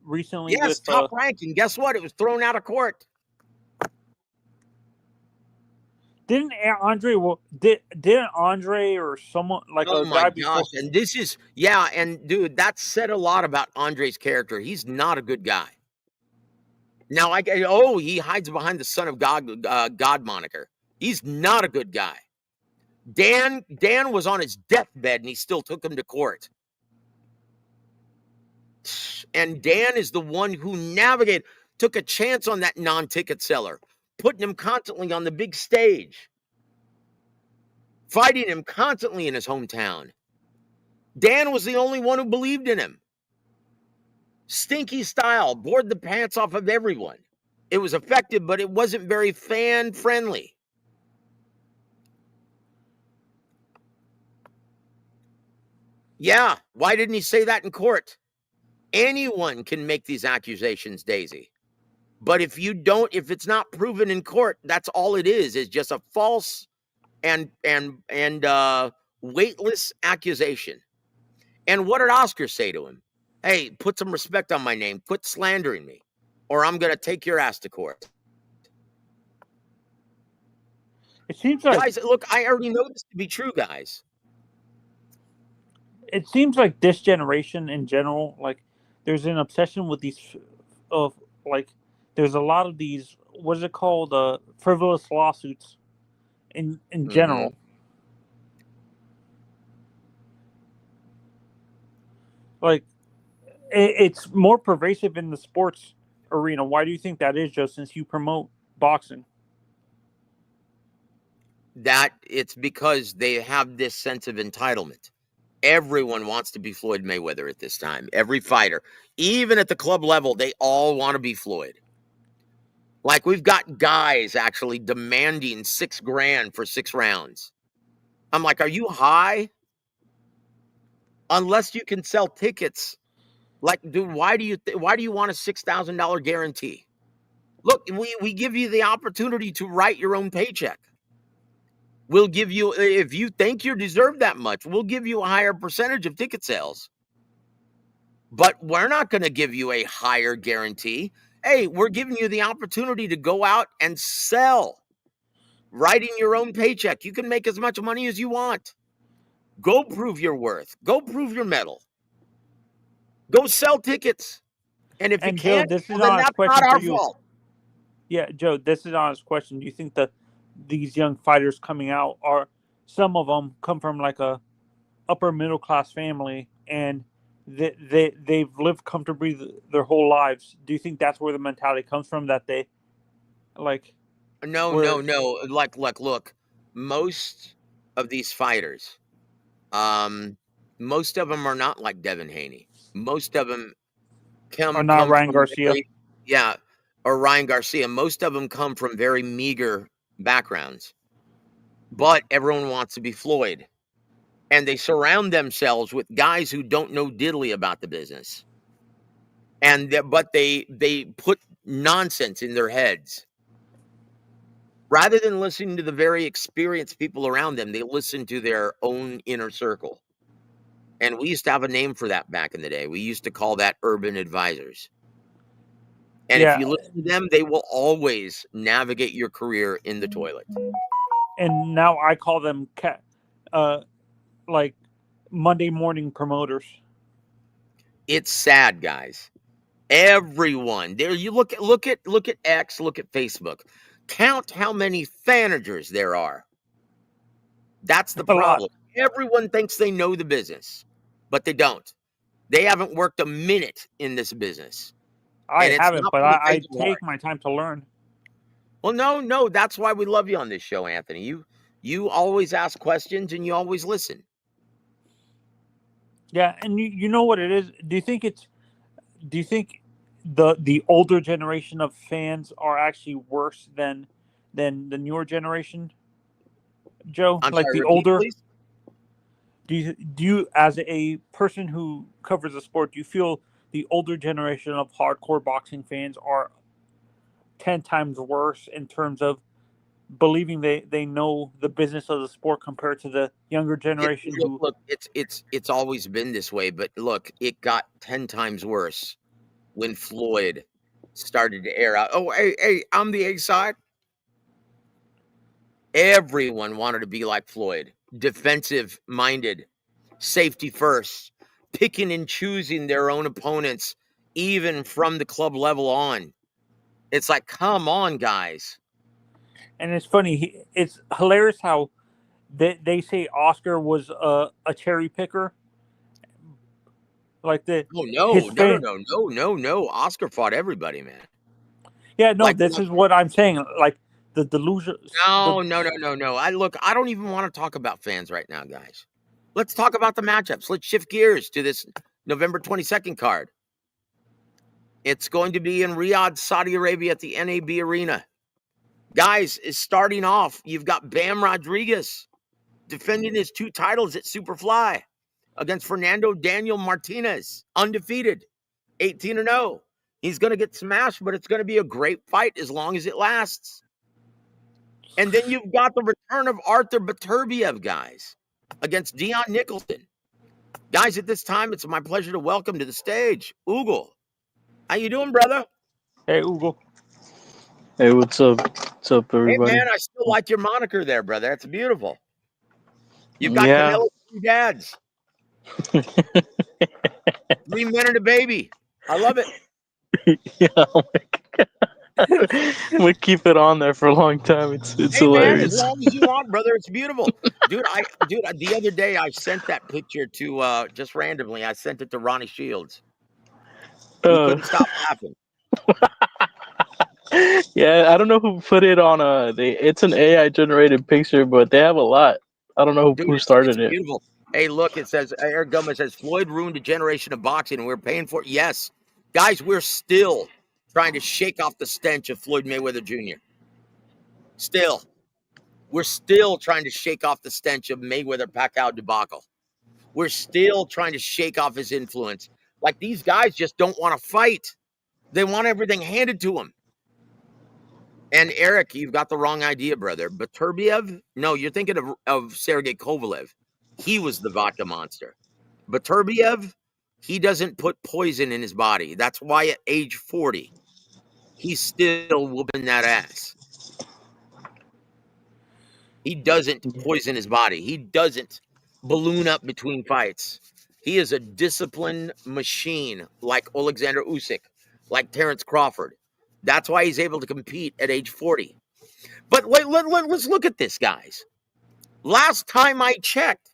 recently? Yes, with Top Rank, and guess what? It was thrown out of court. Didn't Andre or someone like Oh a my guy gosh! before? And this is and dude, that said a lot about Andre's character. He's not a good guy. Now he hides behind the Son of God God moniker. He's not a good guy. Dan was on his deathbed and he still took him to court. And Dan is the one who took a chance on that non-ticket seller, putting him constantly on the big stage, fighting him constantly in his hometown. Dan was the only one who believed in him. Stinky style, bored the pants off of everyone. It was effective, but it wasn't very fan friendly. Yeah, why didn't he say that in court? Anyone can make these accusations, Daisy. But if it's not proven in court, that's all it is just a false and weightless accusation. And what did Oscar say to him? Hey, put some respect on my name. Quit slandering me, or I'm going to take your ass to court. It seems like, guys, look, I already know this to be true, guys. It seems like this generation in general, like there's an obsession with these of like there's a lot of these, what is it called, frivolous lawsuits in general. Like it's more pervasive in the sports arena. Why do you think that is, Joe, since you promote boxing? That it's because they have this sense of entitlement. Everyone wants to be Floyd Mayweather at this time. Every fighter, even at the club level, they all want to be Floyd. Like, we've got guys actually demanding $6,000 for 6 rounds. I'm like, are you high? Unless you can sell tickets. Like, dude, why do you want a $6,000 guarantee? Look, we give you the opportunity to write your own paycheck. We'll give you, if you think you deserve that much, we'll give you a higher percentage of ticket sales. But we're not going to give you a higher guarantee. Hey, we're giving you the opportunity to go out and sell, writing your own paycheck. You can make as much money as you want. Go prove your worth. Go prove your mettle. Go sell tickets. And if you can't, Joe, this is well, then that's not our fault. Yeah, Joe, this is an honest question. Do you think that these young fighters coming out, some of them come from like a upper middle class family and they've lived comfortably their whole lives? Do you think that's where the mentality comes from, that they like? No. Like, look, most of these fighters, most of them are not like Devin Haney. Most of them Or not Ryan Garcia. Or Ryan Garcia. Most of them come from very meager backgrounds. But everyone wants to be Floyd. And they surround themselves with guys who don't know diddly about the business. But they put nonsense in their heads. Rather than listening to the very experienced people around them, they listen to their own inner circle. And we used to have a name for that back in the day. We used to call that urban advisors. And if you listen to them, they will always navigate your career in the toilet. And now I call them like Monday morning promoters. It's sad, guys. Everyone there. You look at X, look at Facebook. Count how many managers there are. That's the problem. Everyone thinks they know the business, but they don't. They haven't worked a minute in this business. I haven't, but I take my time to learn. Well, no, that's why we love you on this show, Anthony. You always ask questions and you always listen. Yeah, and you know what it is? Do you think the older generation of fans are actually worse than the newer generation, Joe? I'm like sorry, the older. Please? Do you, as a person who covers the sport, do you feel the older generation of hardcore boxing fans are 10 times worse in terms of believing they know the business of the sport compared to the younger generation? Look, it's always been this way, but look, it got 10 times worse when Floyd started to air out. Oh, hey, I'm the A side. Everyone wanted to be like Floyd, defensive minded, safety first, picking and choosing their own opponents, even from the club level on. It's like, come on, guys. And it's funny. It's hilarious how they say Oscar was a cherry picker. Like no. Oscar fought everybody, man. Yeah, no. This is what I'm saying. Like the delusion. No. I don't even want to talk about fans right now, guys. Let's talk about the matchups. Let's shift gears to this November 22nd card. It's going to be in Riyadh, Saudi Arabia at the NAB Arena. Guys, is starting off, you've got Bam Rodriguez defending his 2 titles at Superfly against Fernando Daniel Martinez, undefeated, 18-0. He's going to get smashed, but it's going to be a great fight as long as it lasts. And then you've got the return of Arthur Beterbiev, guys, against Dion Nicholson. Guys, at this time, it's my pleasure to welcome to the stage Ugo. How you doing, brother? Hey, Ugo. Hey, what's up? What's up, everybody? Hey, man, I still like your moniker there, brother. That's beautiful. You've got Yeah. Canelo 3 dads. 3 men and a baby. I love it. Yeah, we keep it on there for a long time. It's Hey, hilarious. man, as long as you want, brother, it's beautiful. Dude, the other day I sent that picture to just randomly. I sent it to Ronnie Shields. He couldn't stop laughing. Yeah, I don't know who put it on. It's an AI generated picture, but they have a lot. I don't know who started it. Beautiful. Hey, look, it says Eric Gomez says Floyd ruined a generation of boxing, and we're paying for it. Yes, guys, we're still trying to shake off the stench of Floyd Mayweather Jr. Still, we're still trying to shake off the stench of Mayweather Pacquiao debacle. We're still trying to shake off his influence. Like, these guys just don't want to fight. They want everything handed to them. And Eric, you've got the wrong idea, brother. Beterbiev? No, you're thinking of Sergey Kovalev. He was the vodka monster. Beterbiev, he doesn't put poison in his body. That's why at age 40, he's still whooping that ass. He doesn't poison his body. He doesn't balloon up between fights. He is a disciplined machine like Alexander Usyk, like Terrence Crawford. That's why he's able to compete at age 40. But wait, let's look at this, guys. Last time I checked,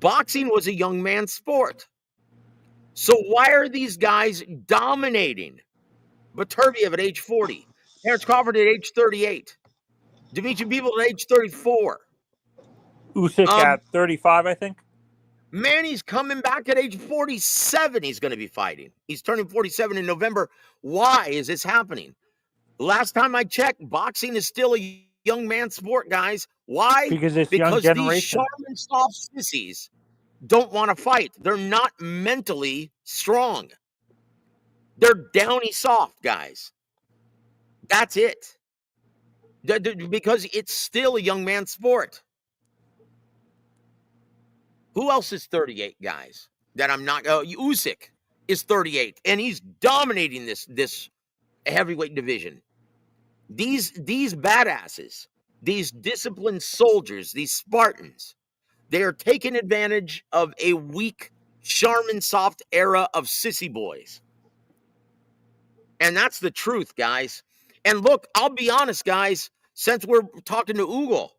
boxing was a young man's sport. So why are these guys dominating? Beterbiev at age 40, Terrence Crawford at age 38, Dimitri Bivol at age 34. Usyk at 35, I think. Manny's coming back at age 47. He's going to be fighting. He's turning 47 in November. Why is this happening? Last time I checked, boxing is still a young man's sport, guys. Why? Because it's young these generation. Charmin soft sissies don't want to fight. They're not mentally strong. They're downy soft, guys. That's it. Because it's still a young man's sport. Who else is 38, guys? That I'm not. Usyk is 38, and he's dominating this heavyweight division. These badasses, these disciplined soldiers, these Spartans, they are taking advantage of a weak Charmin soft era of sissy boys. And that's the truth, guys. And look, I'll be honest, guys, since we're talking to Ugo,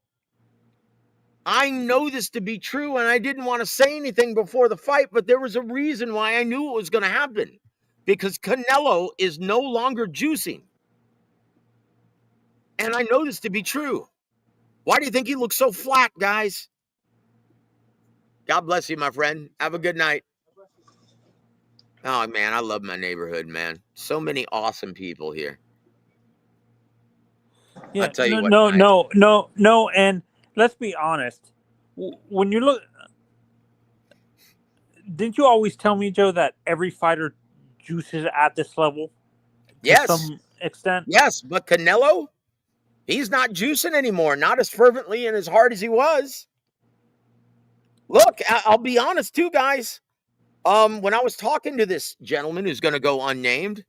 I know this to be true, and I didn't want to say anything before the fight, but there was a reason why I knew it was going to happen. Because Canelo is no longer juicing. And I know this to be true. Why do you think he looks so flat, guys? God bless you, my friend. Have a good night. Oh, man, I love my neighborhood, man. So many awesome people here. Yeah, I'll tell you what. No. And let's be honest. When you look, didn't you always tell me, Joe, that every fighter juices at this level? Yes. To some extent. Yes, but Canelo, he's not juicing anymore. Not as fervently and as hard as he was. Look, I'll be honest too, guys. When I was talking to this gentleman who's going to go unnamed,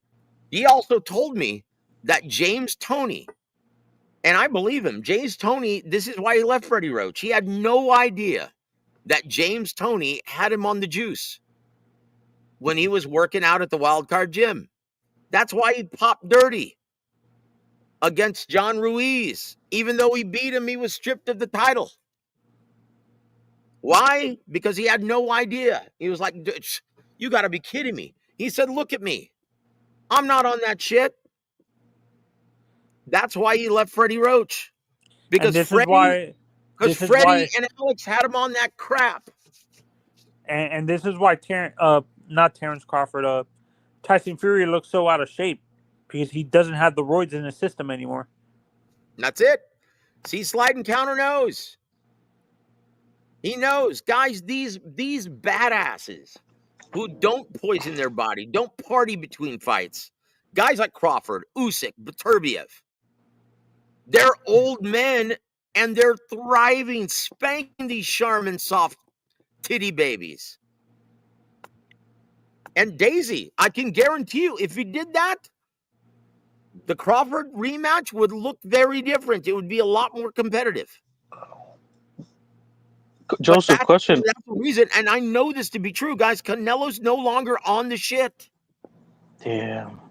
he also told me that James Toney, and I believe him, James Toney, this is why he left Freddie Roach. He had no idea that James Toney had him on the juice when he was working out at the Wild Card Gym. That's why he popped dirty against John Ruiz. Even though he beat him, he was stripped of the title. Why? Because he had no idea. He was like, you got to be kidding me. He said, look at me. I'm not on that shit. That's why he left Freddie Roach. Because Freddie and Alex had him on that crap. And this is why not Terrence Crawford, Tyson Fury looks so out of shape because he doesn't have the roids in his system anymore. That's it. See, Slide Encounter knows. He knows, guys. These badasses who don't poison their body, don't party between fights. Guys like Crawford, Usyk, Beterbiev. They're old men and they're thriving, spanking these Charmin soft titty babies. And Daisy, I can guarantee you, if he did that, the Crawford rematch would look very different. It would be a lot more competitive. Joseph, question. That's the reason, and I know this to be true, guys. Canelo's no longer on the shit. Damn.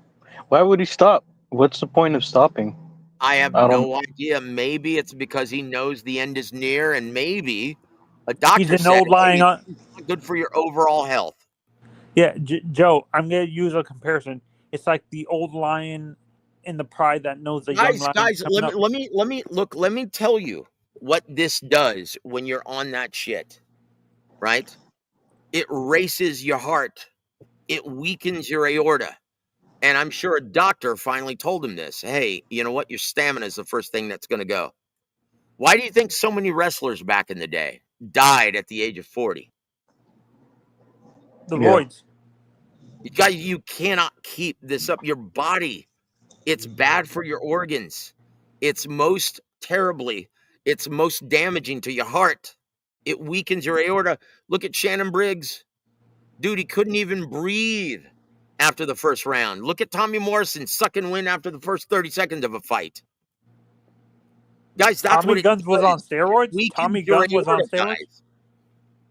Why would he stop? What's the point of stopping? I have no idea. Maybe it's because he knows the end is near, and maybe a doctor said, hey, it's not good for your overall health. Yeah, Joe, I'm going to use a comparison. It's like the old lion in the pride that knows the young lion. Guys, let me tell you what this does when you're on that shit, right? It races your heart. It weakens your aorta. And I'm sure a doctor finally told him this. Hey, you know what? Your stamina is the first thing that's going to go. Why do you think so many wrestlers back in the day died at the age of 40? The roids. You cannot keep this up. Your body, it's bad for your organs. It's most damaging to your heart. It weakens your aorta. Look at Shannon Briggs. Dude, he couldn't even breathe after the first round. Look at Tommy Morrison sucking wind after the first 30 seconds of a fight. Guys, that's Tommy Guns was on steroids? Tommy Guns was on steroids?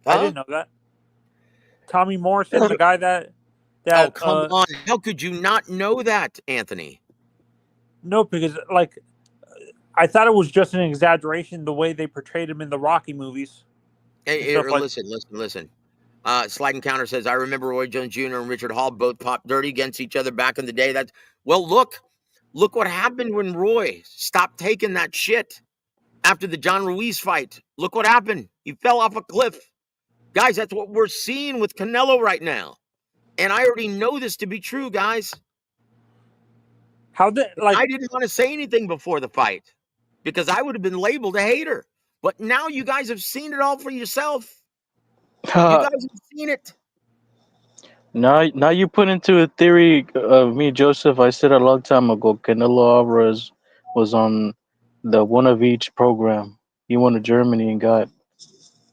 I didn't know that. Tommy Morrison, the guy that oh, come on. How could you not know that, Anthony? No, because, like, I thought it was just an exaggeration the way they portrayed him in the Rocky movies. Hey, listen. Slide Encounter says, I remember Roy Jones Jr. and Richard Hall both popped dirty against each other back in the day. Look what happened when Roy stopped taking that shit after the John Ruiz fight. Look what happened. He fell off a cliff. Guys, that's what we're seeing with Canelo right now. And I already know this to be true, guys. I didn't want to say anything before the fight because I would have been labeled a hater. But now you guys have seen it all for yourself. You guys have seen it. Now you put into a theory of me, Joseph. I said a long time ago, Canelo Alvarez was on the one of each program. He went to Germany and got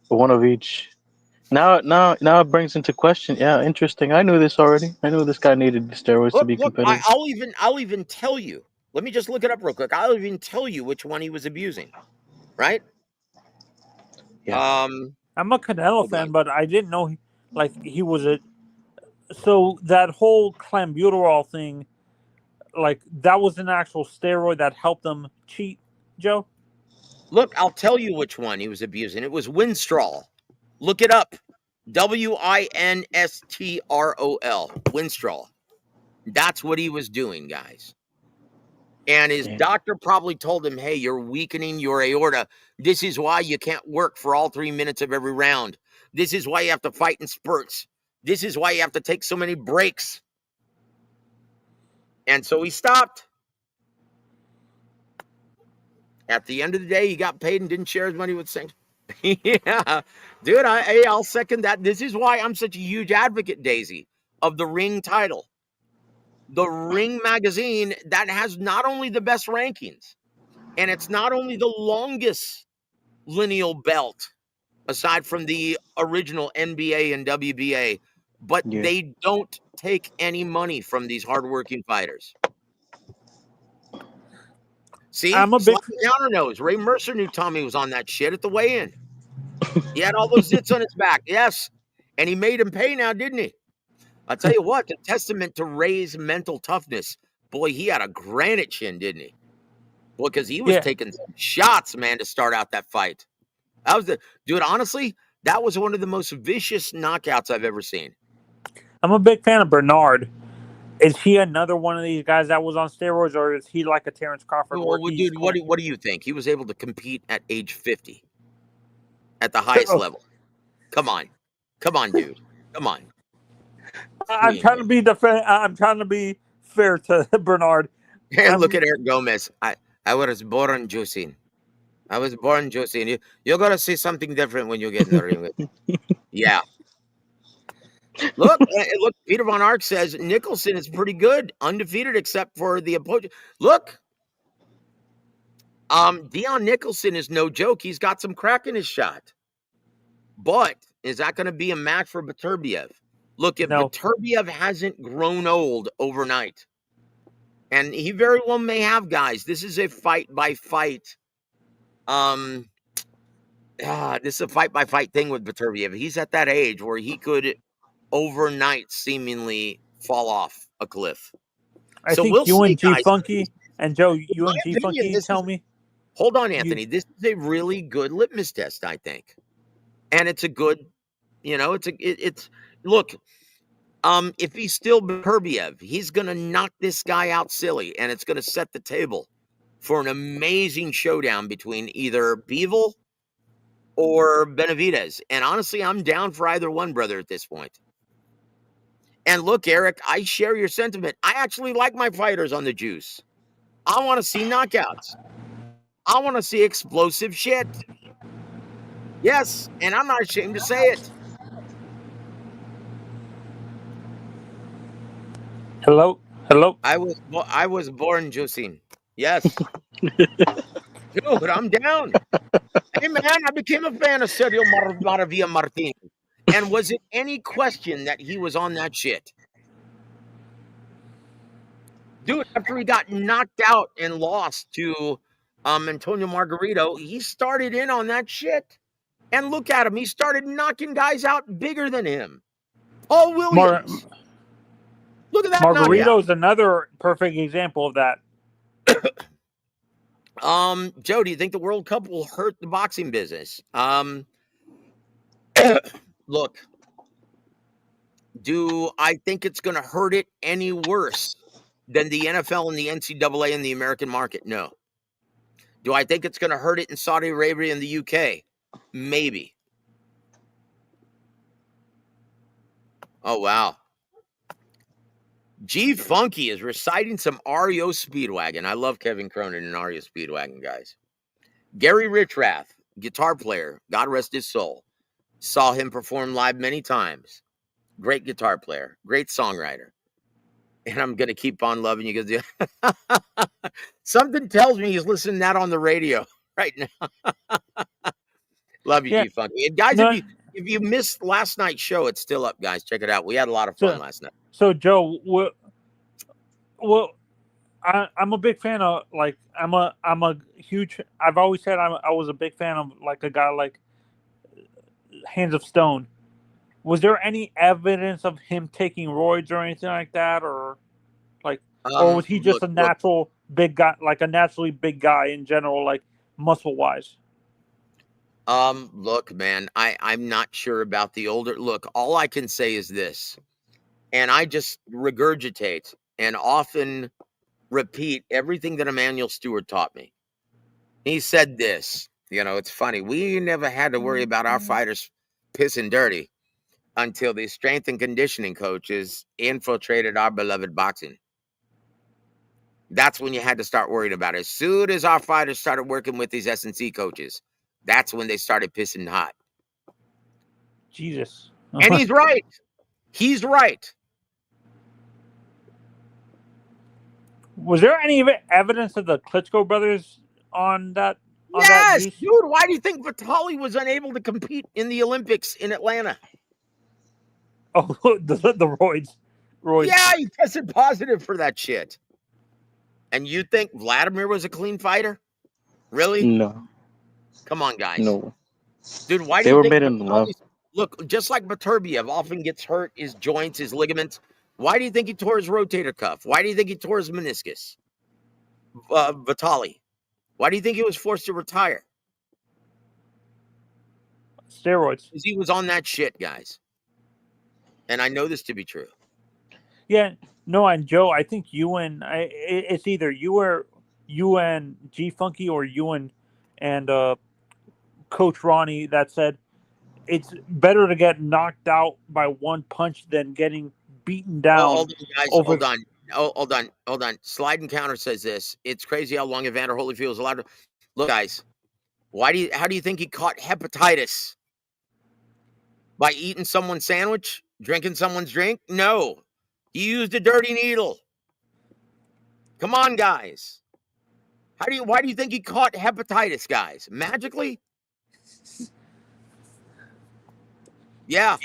one of each. Now it brings into question. Yeah, interesting. I knew this already. I knew this guy needed the steroids to be competitive. I'll even tell you. Let me just look it up real quick. I'll even tell you which one he was abusing. Right? Yeah. I'm a Canelo fan, but I didn't know he was a. So that whole clenbuterol thing, like that was an actual steroid that helped them cheat, Joe? Look, I'll tell you which one he was abusing. It was Winstrol. Look it up. Winstrol. Winstrol. That's what he was doing, guys. And his doctor probably told him, hey, you're weakening your aorta. This is why you can't work for all 3 minutes of every round. This is why you have to fight in spurts. This is why you have to take so many breaks. And so he stopped. At the end of the day, he got paid and didn't share his money with Saint. Yeah, dude, I'll second that. This is why I'm such a huge advocate, Daisy, of the Ring title. The Ring magazine that has not only the best rankings, and it's not only the longest lineal belt, aside from the original NBA and WBA, but they don't take any money from these hardworking fighters. See, Counter knows. Ray Mercer knew Tommy was on that shit at the weigh-in. He had all those zits on his back, yes. And he made him pay now, didn't he? I'll tell you what, a testament to Ray's mental toughness. Boy, he had a granite chin, didn't he? Boy, because he was taking some shots, man, to start out that fight. Dude, honestly, that was one of the most vicious knockouts I've ever seen. I'm a big fan of Bernard. Is he another one of these guys that was on steroids, or is he like a Terrence Crawford? Well, dude, what do you think? He was able to compete at age 50 at the highest level. Come on, dude. Come on. I'm trying to be I'm trying to be fair to Bernard. And look at Eric Gomez. I was born juicing. I was born juicing. You're gonna see something different when you get in the ring with me. Yeah. Look. Peter Von Ark says Nicholson is pretty good, undefeated except for the opponent. Look, Dion Nicholson is no joke. He's got some crack in his shot, but is that going to be a match for Beterbiev? Look, if Beterbiev hasn't grown old overnight, and he very well may have, guys. This is a fight by fight. This is a fight by fight thing with Beterbiev. He's at that age where he could overnight seemingly fall off a cliff. I think we'll you see, and G guys. Funky and Joe, you and G Funky tell me. Hold on, Anthony. This is a really good litmus test, I think, and it's a good, it's look. If he's still Beterbiev, he's gonna knock this guy out silly, and it's gonna set the table for an amazing showdown between either Bivol or Benavidez. And honestly, I'm down for either one, brother, at this point. And look, Eric, I share your sentiment. I actually like my fighters on the juice. I want to see knockouts. I want to see explosive shit. Yes, and I'm not ashamed to say it. Hello. I was born juicing. Yes. Dude, I'm down. Hey, man, I became a fan of Sergio Maravilla Martin. And was it any question that he was on that shit? Dude, after he got knocked out and lost to Antonio Margarito, he started in on that shit. And look at him. He started knocking guys out bigger than him. Paul Williams. Look at that Margarito is another perfect example of that. Joe, do you think the World Cup will hurt the boxing business? Look, do I think it's going to hurt it any worse than the NFL and the NCAA and the American market? No. Do I think it's going to hurt it in Saudi Arabia and the UK? Maybe. Oh, wow. G Funky is reciting some REO Speedwagon. I love Kevin Cronin and REO Speedwagon, guys. Gary Richrath, guitar player, God rest his soul. Saw him perform live many times. Great guitar player, great songwriter. And I'm going to keep on loving you because something tells me he's listening to that on the radio right now. Love you, G Funky. And guys, if you missed last night's show, it's still up, guys. Check it out. We had a lot of fun last night. So, Joe, I'm a big fan of, like, I'm a huge. I've always said I was a big fan of, like, a guy like Hands of Stone. Was there any evidence of him taking roids or anything like that, or or was he just a natural big guy, like a naturally big guy in general, like muscle wise? Look, man, I'm not sure about the older. Look, all I can say is this, and I just regurgitate and often repeat everything that Emmanuel Stewart taught me. He said this, it's funny. We never had to worry about our fighters pissing dirty until the strength and conditioning coaches infiltrated our beloved boxing. That's when you had to start worrying about it. As soon as our fighters started working with these S&C coaches, that's when they started pissing hot. Jesus. And he's right. He's right. Was there any evidence of the Klitschko brothers on that? Yes, dude. Why do you think Vitali was unable to compete in the Olympics in Atlanta? Oh, the roids. Yeah, he tested positive for that shit. And you think Vladimir was a clean fighter? Really? No. Come on, guys. No. Dude, why do you think Vitali, look, just like Beterbiev often gets hurt, his joints, his ligaments. Why do you think he tore his rotator cuff? Why do you think he tore his meniscus? Vitali. Why do you think he was forced to retire? Steroids. Because he was on that shit, guys. And I know this to be true. Yeah. No, and Joe, I think it's either you and G Funky or you and Coach Ronnie that said it's better to get knocked out by one punch than getting beaten Oh, down hold on, guys. over. Hold on. Oh, hold on. Slide Encounter says this. It's crazy how long Evander Holyfield is allowed to look, guys. How do you think he caught hepatitis? By eating someone's sandwich? Drinking someone's drink? No. He used a dirty needle. Come on, guys. Why do you think he caught hepatitis, guys? Magically? Yeah.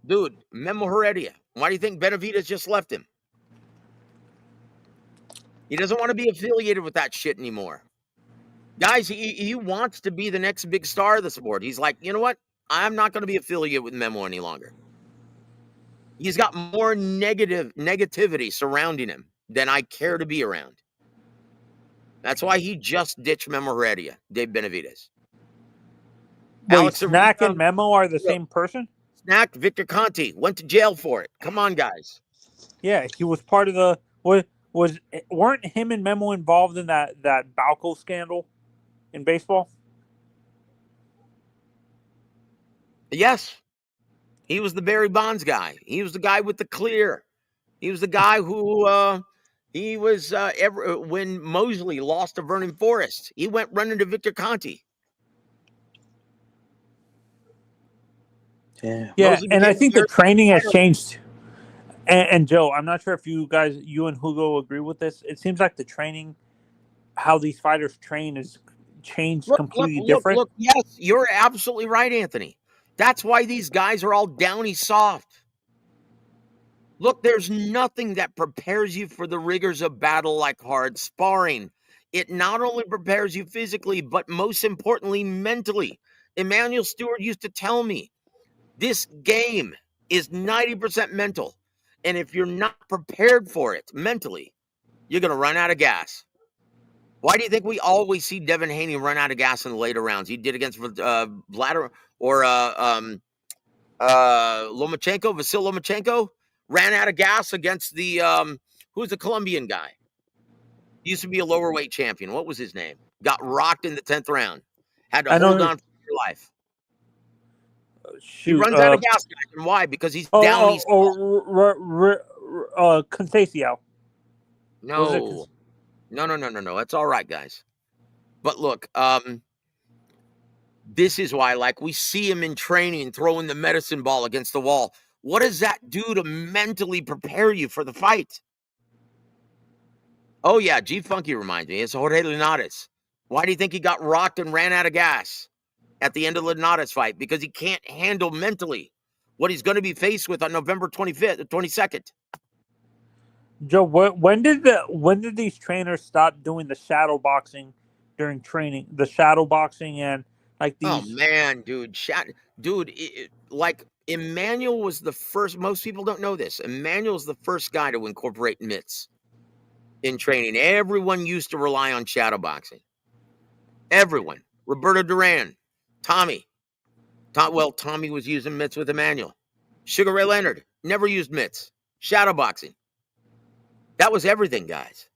Dude, Memo Heredia. Why do you think Benavidez just left him? He doesn't want to be affiliated with that shit anymore. Guys, he wants to be the next big star of the sport. He's like, you know what? I'm not going to be affiliated with Memo any longer. He's got more negativity surrounding him than I care to be around. That's why he just ditched Memo Heredia, Dave Benavidez. Wait, Alex Snack Arena, and Memo are the same person? Snack, Victor Conti went to jail for it. Come on, guys. Yeah, he was part of the weren't him and Memo involved in that Balco scandal in baseball? Yes. He was the Barry Bonds guy. He was the guy with the clear. He was the guy who he was when Mosley lost to Vernon Forrest. He went running to Victor Conti. Yeah. Yeah, Mosley and I became think the American training has Fighter. changed. And Joe, I'm not sure if you and Hugo agree with this. It seems like the training, how these fighters train, is changed completely different. Look. Yes, you're absolutely right, Anthony. That's why these guys are all downy soft. Look, there's nothing that prepares you for the rigors of battle like hard sparring. It not only prepares you physically, but most importantly, mentally. Emmanuel Stewart used to tell me, this game is 90% mental. And if you're not prepared for it mentally, you're going to run out of gas. Why do you think we always see Devin Haney run out of gas in the later rounds? He did against Vladimir or Vasil Lomachenko, ran out of gas against the who's the Colombian guy? He used to be a lower weight champion. What was his name? Got rocked in the 10th round. Had to I hold know. on for your life. He Shoot. runs out of gas, guys. And why? Because he's down. He's Conceição. no. That's all right, guys. But look, this is why, like, we see him in training throwing the medicine ball against the wall. What does that do to mentally prepare you for the fight? Oh, yeah, G Funky reminds me. It's Jorge Linares. Why do you think he got rocked and ran out of gas at the end of Linares' fight? Because he can't handle mentally what he's going to be faced with on November 25th, 22nd. Joe, when did these trainers stop doing the shadow boxing during training? The shadow boxing and like these. Oh man, dude, like Emmanuel was the first. Most people don't know this. Emmanuel's the first guy to incorporate mitts in training. Everyone used to rely on shadow boxing. Everyone. Roberto Duran, Tommy. Tommy was using mitts with Emmanuel. Sugar Ray Leonard never used mitts. Shadow boxing. That was everything, guys.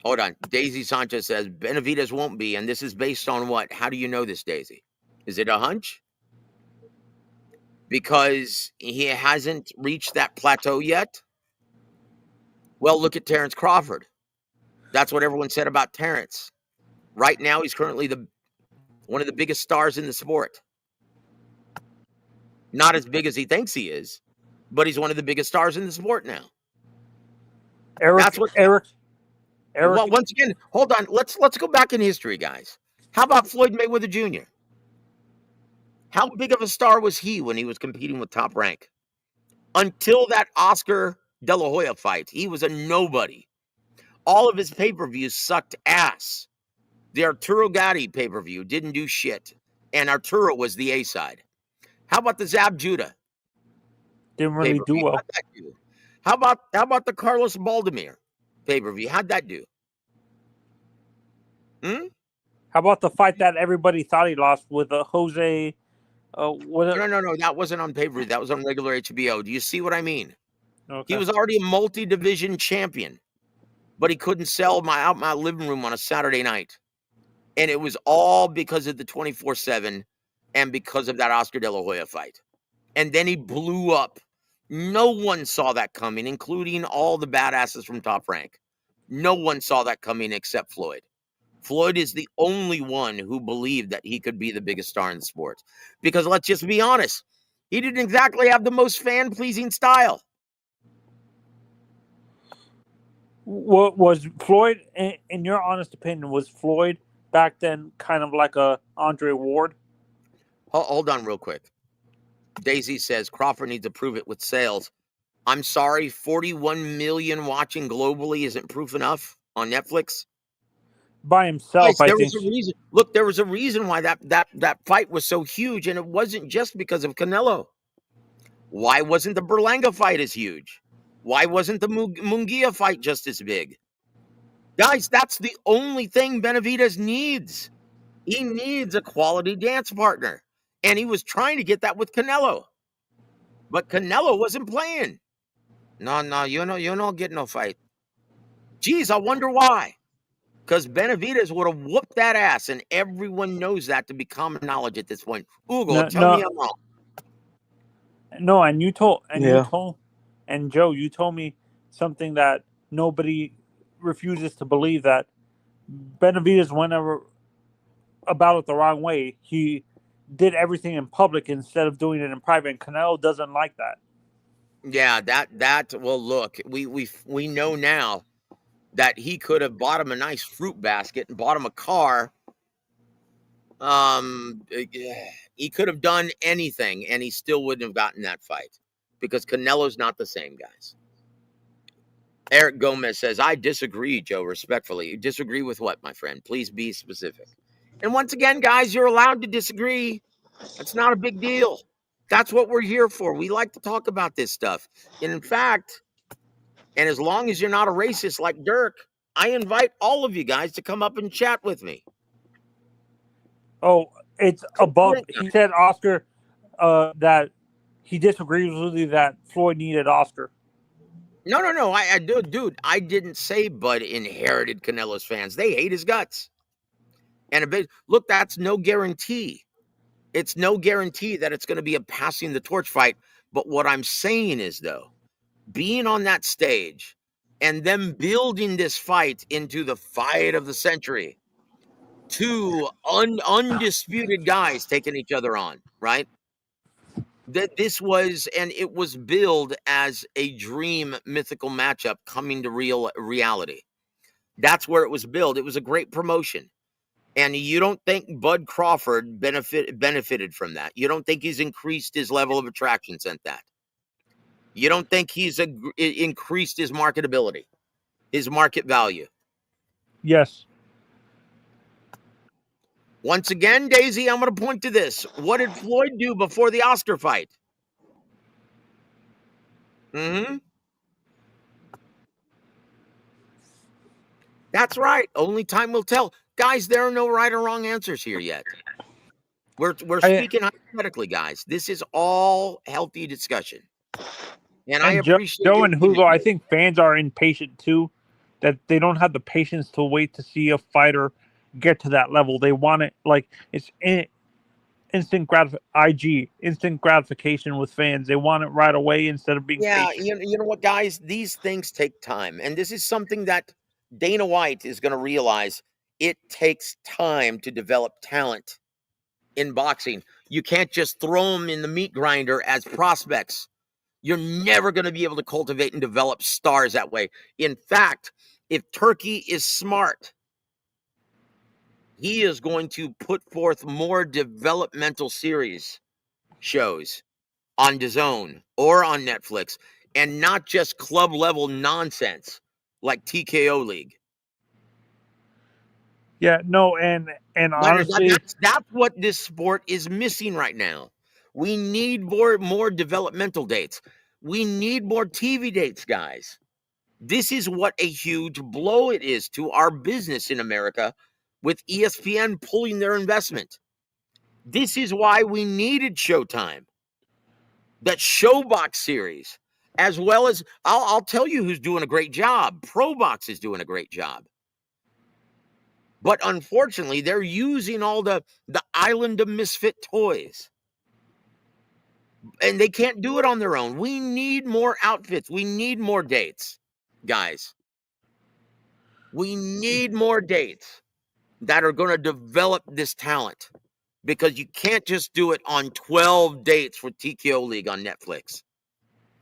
Hold on. Daisy Sanchez says Benavidez won't be, and this is based on what? How do you know this, Daisy? Is it a hunch? Because he hasn't reached that plateau yet? Well, look at Terrence Crawford. That's what everyone said about Terrence. Right now, he's currently one of the biggest stars in the sport. Not as big as he thinks he is, but he's one of the biggest stars in the sport now. Eric. Well, once again, hold on. Let's go back in history, guys. How about Floyd Mayweather Jr.? How big of a star was he when he was competing with Top Rank? Until that Oscar De La Hoya fight, he was a nobody. All of his pay-per-views sucked ass. The Arturo Gatti pay-per-view didn't do shit, and Arturo was the A side. How about the Zab Judah? Didn't really do well. How'd that do? How about the Carlos Baldemir pay-per-view? How'd that do? How about the fight that everybody thought he lost with Jose? No. That wasn't on pay-per-view. That was on regular HBO. Do you see what I mean? Okay. He was already a multi-division champion, but he couldn't sell out my living room on a Saturday night. And it was all because of the 24/7 and because of that Oscar De La Hoya fight. and then he blew up. No one saw that coming, including all the badasses from Top Rank. No one saw that coming except Floyd. Floyd is the only one who believed that he could be the biggest star in the sport. Because let's just be honest, he didn't exactly have the most fan-pleasing style. What was Floyd, in your honest opinion, was Floyd back then kind of like a Andre Ward? Hold on real quick. Daisy says Crawford needs to prove it with sales. I'm sorry, 41 million watching globally isn't proof enough on Netflix. By himself, Guys, I there think. was a reason. Look, there was a reason why that fight was so huge, and it wasn't just because of Canelo. Why wasn't the Berlanga fight as huge? Why wasn't the Munguia fight just as big? Guys, that's the only thing Benavidez needs. He needs a quality dance partner. And he was trying to get that with Canelo. But Canelo wasn't playing. No, you don't get no fight. Geez, I wonder why. Because Benavidez would have whooped that ass, and everyone knows that to be common knowledge at this point. Ugo, tell me I'm wrong. No, and and Joe, you told me something that nobody refuses to believe, that Benavidez went about it the wrong way. He did everything in public instead of doing it in private, and Canelo doesn't like that. Yeah, well, look, we know now that he could have bought him a nice fruit basket and bought him a car. He could have done anything, and he still wouldn't have gotten that fight because Canelo's not the same, guys. Eric Gomez says, I disagree, Joe, respectfully. You disagree with what, my friend? Please be specific. And once again, guys, you're allowed to disagree. That's not a big deal. That's what we're here for. We like to talk about this stuff. And in fact, and as long as you're not a racist like Dirk, I invite all of you guys to come up and chat with me. Oh, it's above. He said Oscar, that he disagrees with you that Floyd needed Oscar. No. Dude, I didn't say Bud inherited Canelo's fans. They hate his guts. And look, that's no guarantee. It's no guarantee that it's going to be a passing the torch fight. But what I'm saying is, though, being on that stage and them building this fight into the fight of the century, two undisputed guys taking each other on, right? That this was, and it was billed as a dream mythical matchup coming to reality. That's where it was billed. It was a great promotion. And you don't think Bud Crawford benefited from that? You don't think he's increased his level of attraction since that? You don't think he's increased his marketability, his market value? Yes. Once again, Daisy, I'm going to point to this. What did Floyd do before the Oscar fight? That's right. Only time will tell. Guys, there are no right or wrong answers here yet. We're speaking hypothetically, guys. This is all healthy discussion. And I appreciate Joe and Hugo, I think fans are impatient too, that they don't have the patience to wait to see a fighter get to that level. They want it like it's instant gratification with fans. They want it right away instead of being patient. You know what, guys? These things take time. And this is something that Dana White is going to realize. It takes time to develop talent in boxing. You can't just throw them in the meat grinder as prospects. You're never going to be able to cultivate and develop stars that way. In fact, if Turkey is smart, he is going to put forth more developmental series shows on DAZN or on Netflix, and not just club level nonsense like TKO League. Yeah, no, and honestly, that's what this sport is missing right now. We need more developmental dates. We need more TV dates, guys. This is what a huge blow it is to our business in America with ESPN pulling their investment. This is why we needed Showtime. That Showbox series, as well as I'll tell you who's doing a great job. ProBox is doing a great job. But unfortunately, they're using all the island of misfit toys. And they can't do it on their own. We need more outfits. We need more dates, guys. We need more dates that are going to develop this talent, because you can't just do it on 12 dates for TKO League on Netflix.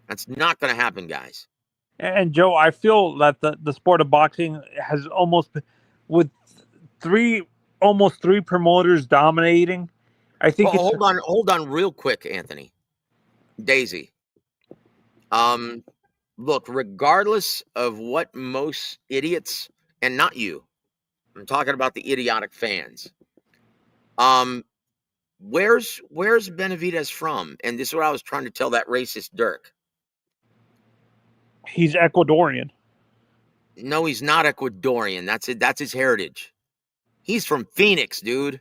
That's not going to happen, guys. And Joe, I feel that the sport of boxing has with almost three promoters dominating. I think Well, hold on real quick, Anthony. Daisy. Look, regardless of what most idiots, and not you, I'm talking about the idiotic fans. Where's Benavidez from? And this is what I was trying to tell that racist Dirk. he's Ecuadorian. No, he's not Ecuadorian. That's it. That's his heritage. He's from Phoenix, dude.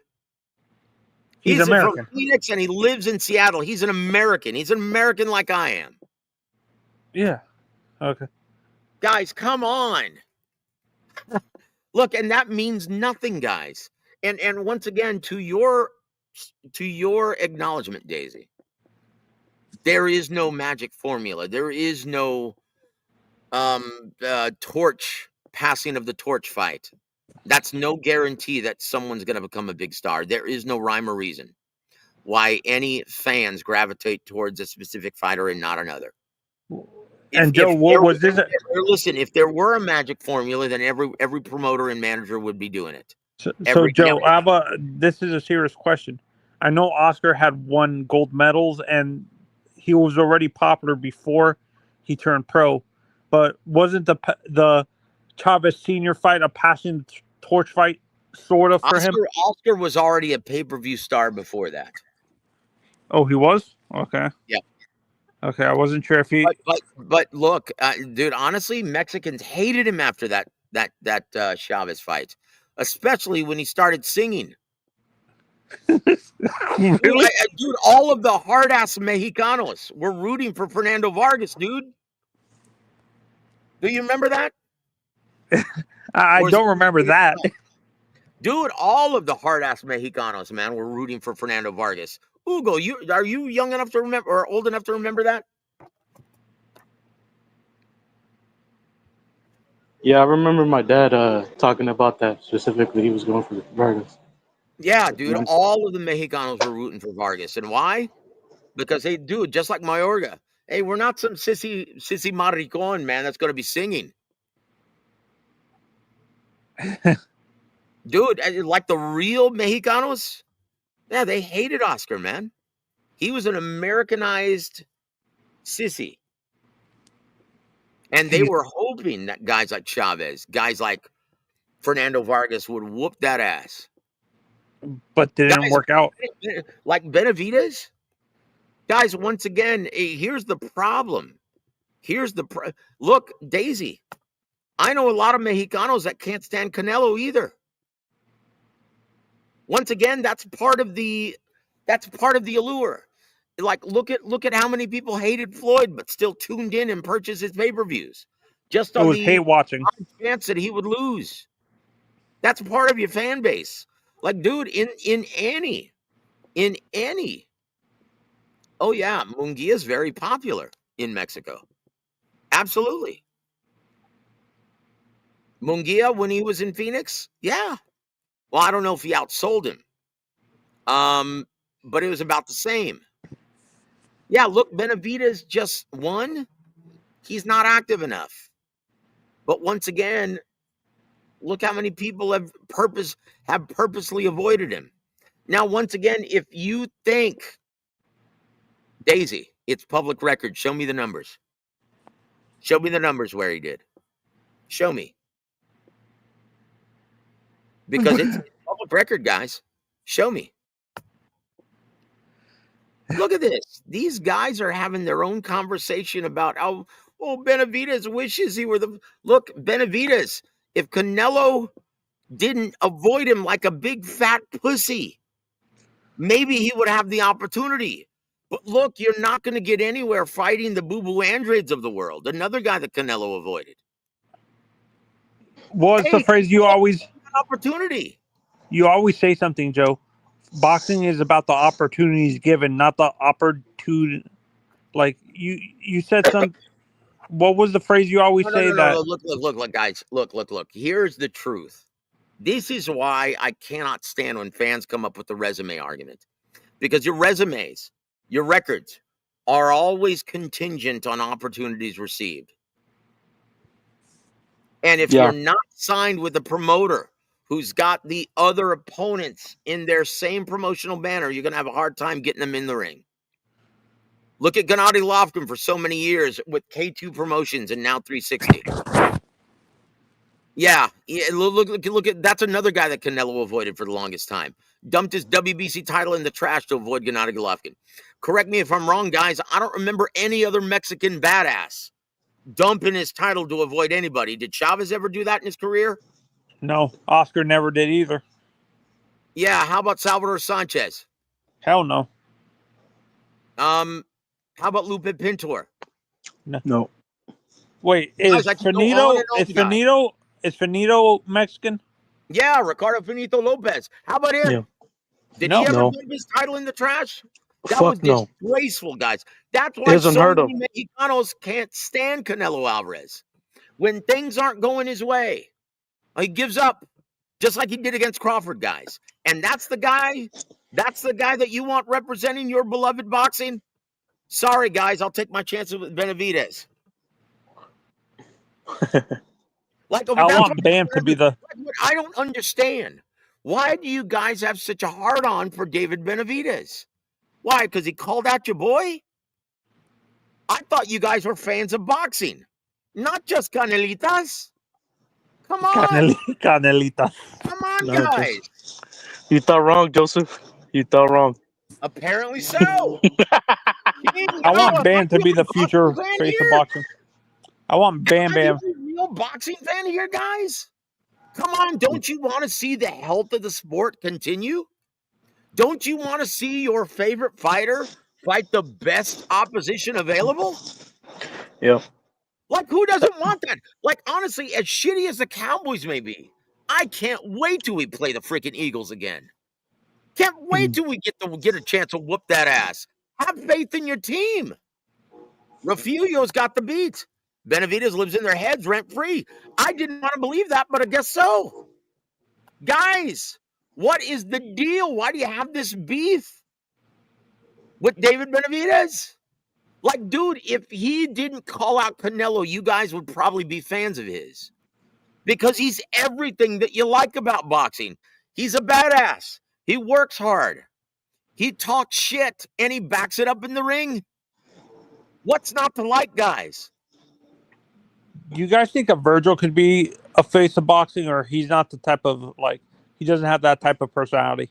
He's American. From Phoenix, and he lives in Seattle. He's an American. He's an American like I am. Yeah. Okay. Guys, come on. Look, and that means nothing, guys. And once again, to your acknowledgement, Daisy, there is no magic formula. There is no torch passing of the torch fight. That's no guarantee that someone's going to become a big star. There is no rhyme or reason why any fans gravitate towards a specific fighter and not another. And Joe, what was this? Listen, if there were a magic formula, then every promoter and manager would be doing it. So Joe, this is a serious question. I know Oscar had won gold medals, and he was already popular before he turned pro. But wasn't the Chavez Senior fight a passing torch fight, sort of, for him? Oscar was already a pay-per-view star before that. Oh, he was? Okay. Yeah. Okay, I wasn't sure if he. But look, dude. Honestly, Mexicans hated him after that Chavez fight, especially when he started singing. Really? Dude, all of the hard-ass Mexicanos were rooting for Fernando Vargas, dude. Do you remember that? I don't remember that. Dude, all of the hard-ass Mexicanos, man, were rooting for Fernando Vargas. Hugo, are you young enough to remember, or old enough to remember that? Yeah, I remember my dad talking about that specifically. He was going for Vargas. Yeah, dude, all of the Mexicanos were rooting for Vargas. And why? Because, hey, dude, just like Mayorga, hey, we're not some sissy maricon, man, that's going to be singing. Dude, like the real Mexicanos, yeah, they hated Oscar, man. He was an Americanized sissy. And they were hoping that guys like Chavez, guys like Fernando Vargas would whoop that ass. But didn't work out. Like Benavidez? Guys, once again, here's the problem. Look, Daisy, I know a lot of Mexicanos that can't stand Canelo either. Once again, that's part of the allure. Like, look at how many people hated Floyd but still tuned in and purchased his pay-per-views. Just on the hate watching chance that he would lose. That's part of your fan base. Like, dude, in any. Oh yeah, Munguia is very popular in Mexico. Absolutely. Munguia, when he was in Phoenix, yeah. Well, I don't know if he outsold him. But it was about the same. Yeah, look, Benavidez just won. He's not active enough. But once again, look how many people have purposely avoided him. Now, once again, if you think, Daisy, it's public record. Show me the numbers. Show me the numbers where he did. Show me. Because it's public record, guys. Show me. Look at this. These guys are having their own conversation about how, Benavidez wishes he were the... Look, Benavidez, if Canelo didn't avoid him like a big fat pussy, maybe he would have the opportunity. But look, you're not going to get anywhere fighting the Boo-Boo Andreds of the world. Another guy that Canelo avoided. What's the phrase you always... Opportunity. You always say something, Joe. Boxing is about the opportunities given, not the opportunities attitude. Like you said some. What was the phrase you always say No. that? Look, guys. Look. Here's the truth. This is why I cannot stand when fans come up with the resume argument. Because your resumes, your records are always contingent on opportunities received. And if you're not signed with a promoter who's got the other opponents in their same promotional banner, you're going to have a hard time getting them in the ring. Look at Gennady Golovkin for so many years with K2 Promotions and now 360. Yeah, look at that's another guy that Canelo avoided for the longest time. Dumped his WBC title in the trash to avoid Gennady Golovkin. Correct me if I'm wrong, guys. I don't remember any other Mexican badass dumping his title to avoid anybody. Did Chavez ever do that in his career? No, Oscar never did either. Yeah, how about Salvador Sanchez? Hell no. How about Lupe Pintor? No. Wait, is Finito Mexican? Yeah, Ricardo Finito Lopez. How about him? Yeah. Did he ever dump his title in the trash? That was no. disgraceful, guys. That's why so many Mexicanos can't stand Canelo Alvarez. When things aren't going his way, he gives up, just like he did against Crawford, guys. And that's the guy that you want representing your beloved boxing? Sorry, guys, I'll take my chances with Benavidez. I want Bam to be the... I don't understand. Why do you guys have such a hard-on for David Benavidez? Why? Because he called out your boy? I thought you guys were fans of boxing, not just Canelitas. Come on. Canelita. Come on, guys. You thought wrong, Joseph. You thought wrong. Apparently so. I want Bam to be the future face of boxing. I want Bam. A real boxing fan here, guys? Come on, don't you want to see the health of the sport continue? Don't you want to see your favorite fighter fight the best opposition available? Yeah. Like, who doesn't want that? Like, honestly, as shitty as the Cowboys may be, I can't wait till we play the freaking Eagles again. Can't wait till we get a chance to whoop that ass. Have faith in your team. Refugio's got the beat. Benavidez lives in their heads rent-free. I didn't want to believe that, but I guess so. Guys, what is the deal? Why do you have this beef with David Benavidez? Like, dude, if he didn't call out Canelo, you guys would probably be fans of his. Because he's everything that you like about boxing. He's a badass. He works hard. He talks shit, and he backs it up in the ring. What's not to like, guys? You guys think a Virgil could be a face of boxing, or he's not the type of, like, he doesn't have that type of personality?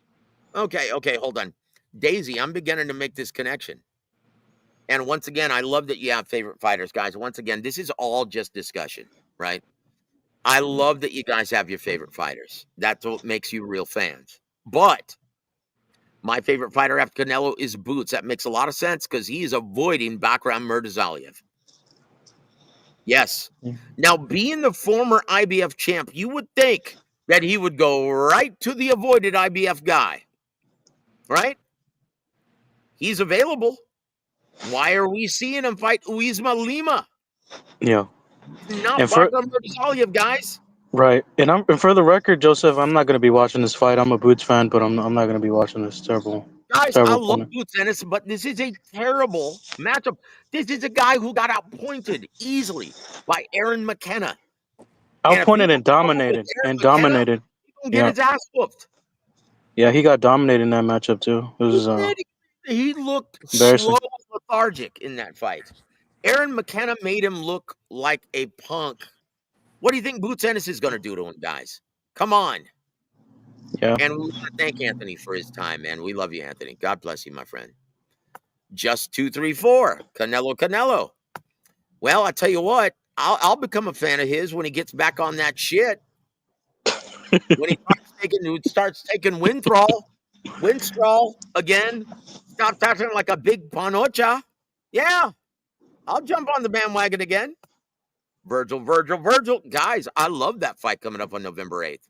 Okay, hold on. Daisy, I'm beginning to make this connection. And once again, I love that you have favorite fighters, guys. Once again, this is all just discussion, right? I love that you guys have your favorite fighters. That's what makes you real fans. But my favorite fighter after Canelo is Boots. That makes a lot of sense because he is avoiding Bakram Murtazaliev. Yes. Now, being the former IBF champ, you would think that he would go right to the avoided IBF guy, right? He's available. Why are we seeing him fight Uisma Lima? Yeah. Not Bakram Murtazaliev, guys. Right. And for the record, Joseph, I'm not going to be watching this fight. I'm a Boots fan, but I'm not going to be watching this terrible. Guys, I love Boots Ennis, but this is a terrible matchup. This is a guy who got outpointed easily by Aaron McKenna. Outpointed and dominated. He can get his ass whooped. Yeah, he got dominated in that matchup too. It was he looked slow and lethargic in that fight. Aaron McKenna made him look like a punk. What do you think Boots Ennis is going to do to him, guys? Come on. Yeah. And we want to thank Anthony for his time, man. We love you, Anthony. God bless you, my friend. Just 234. Canelo. Well, I tell you what, I'll become a fan of his when he gets back on that shit. When he starts taking Winstrol again, stops acting like a big panocha. Yeah, I'll jump on the bandwagon again. Virgil. Guys, I love that fight coming up on November 8th.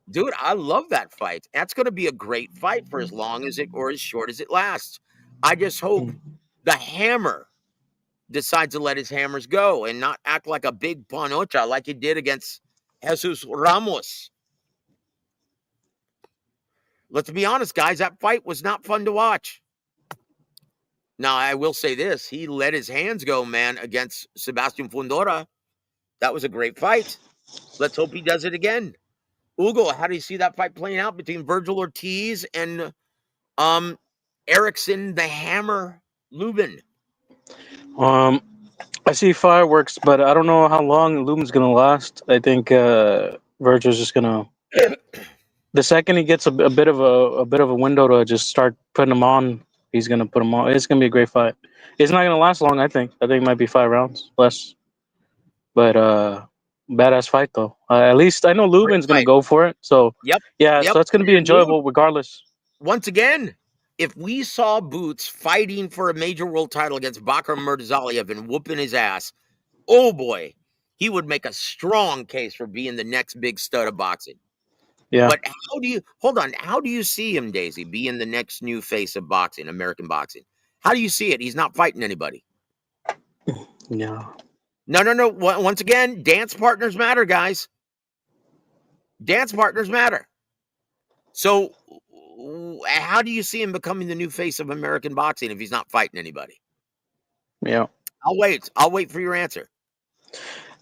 Dude, I love that fight. That's going to be a great fight for as long as it or as short as it lasts. I just hope the Hammer decides to let his hammers go and not act like a big panocha like he did against Jesus Ramos. Let's be honest, guys, that fight was not fun to watch. Now, I will say this. He let his hands go, man, against Sebastian Fundora. That was a great fight. Let's hope he does it again. Hugo, how do you see that fight playing out between Virgil Ortiz and Erickson the Hammer Lubin? I see fireworks, but I don't know how long Lumen's gonna last. I think Virgil's just gonna. The second he gets a bit of a window to just start putting him on, he's gonna put him on. It's gonna be a great fight. It's not gonna last long. I think it might be 5 rounds less. But badass fight though. At least I know Lubin's gonna go for it. So Yep. yeah, so it's gonna be enjoyable regardless. Once again, if we saw Boots fighting for a major world title against Bakar Murtazaliev and whooping his ass, oh boy, he would make a strong case for being the next big stud of boxing. Yeah. But how do you see him, Daisy, being the next new face of boxing, American boxing? How do you see it? He's not fighting anybody. No. No. Once again, dance partners matter, guys. Dance partners matter. So how do you see him becoming the new face of American boxing if he's not fighting anybody? Yeah. I'll wait for your answer.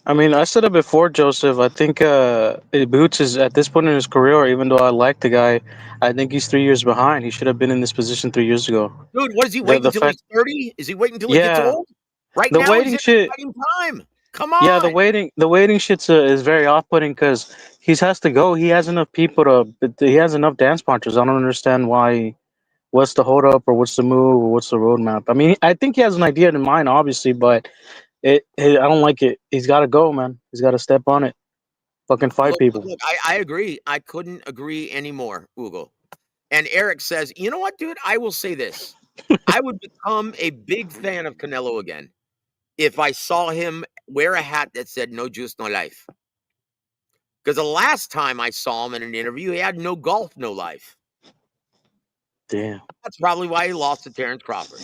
I mean, I said it before, Joseph. I think Boots is at this point in his career, even though I like the guy, I think he's 3 years behind. He should have been in this position 3 years ago. Dude, what is he waiting until he's 30? Is he waiting until he gets old? Right the now, waiting he's shit. Fighting time. Come on. Yeah, the waiting shit is very off-putting because he has to go. He has enough people he has enough dance partners. I don't understand why. What's the hold up or what's the move or what's the roadmap? I mean, I think he has an idea in mind, obviously, but I don't like it. He's got to go, man. He's got to step on it. Fucking fight people. Look, I agree. I couldn't agree anymore, Hugo. And Eric says, you know what, dude? I will say this. I would become a big fan of Canelo again if I saw him wear a hat that said no juice, no life. Because the last time I saw him in an interview, he had no golf, no life. Damn. That's probably why he lost to Terrence Crawford.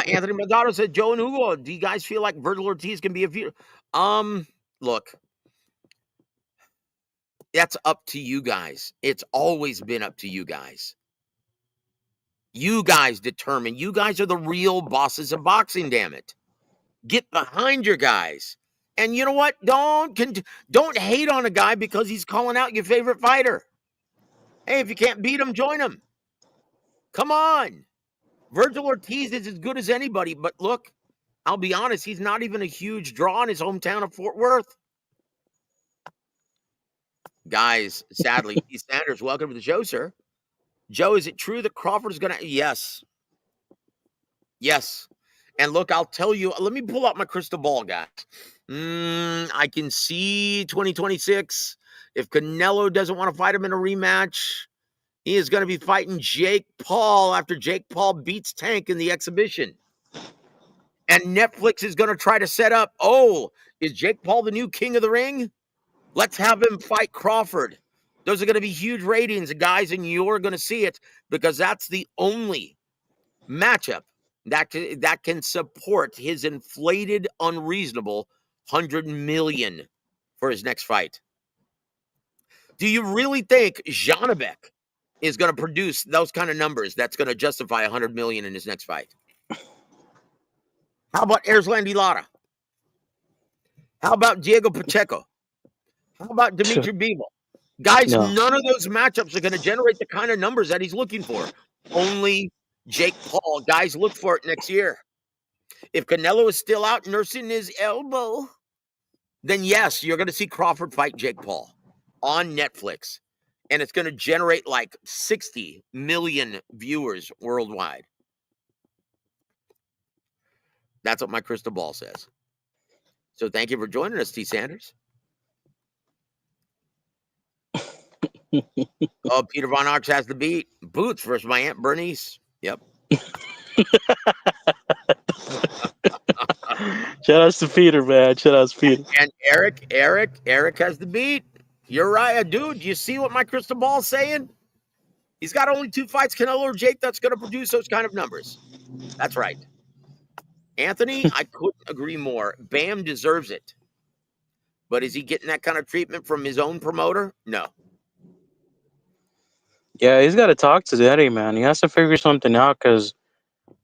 Anthony Mazzato said, Joe and Hugo, do you guys feel like Virgil Ortiz can be a future? Look, that's up to you guys. It's always been up to you guys. You guys determine. You guys are the real bosses of boxing, damn it. Get behind your guys. And you know what? Don't hate on a guy because he's calling out your favorite fighter. Hey, if you can't beat him, join him. Come on. Virgil Ortiz is as good as anybody, but look, I'll be honest, he's not even a huge draw in his hometown of Fort Worth. Guys, sadly, Keith Sanders, welcome to the show, sir. Joe, is it true that Crawford is going to... Yes. And look, I'll tell you, let me pull out my crystal ball, guys. I can see 2026. If Canelo doesn't want to fight him in a rematch, he is going to be fighting Jake Paul after Jake Paul beats Tank in the exhibition. And Netflix is going to try to set up, is Jake Paul the new king of the ring? Let's have him fight Crawford. Those are going to be huge ratings, guys, and you're going to see it because that's the only matchup that can support his inflated, unreasonable $100 million for his next fight. Do you really think Janabek is going to produce those kind of numbers that's going to justify $100 million in his next fight? How about Erslandy Lara? How about Diego Pacheco? How about Dimitri Bivol? Guys, none of those matchups are going to generate the kind of numbers that he's looking for. Only Jake Paul. Guys, look for it next year. If Canelo is still out nursing his elbow, then yes, you're going to see Crawford fight Jake Paul on Netflix. And it's going to generate like 60 million viewers worldwide. That's what my crystal ball says. So thank you for joining us, T. Sanders. Peter Von Ox has the beat. Boots versus my Aunt Bernice. Yep. Shout out to Peter, man. Shout out to Peter. And Eric has the beat. You're right, dude. You see what my crystal ball's saying? He's got only 2 fights, Canelo or Jake, that's going to produce those kind of numbers. That's right. Anthony, I couldn't agree more. Bam deserves it. But is he getting that kind of treatment from his own promoter? No. Yeah, he's got to talk to Eddie, man. He has to figure something out because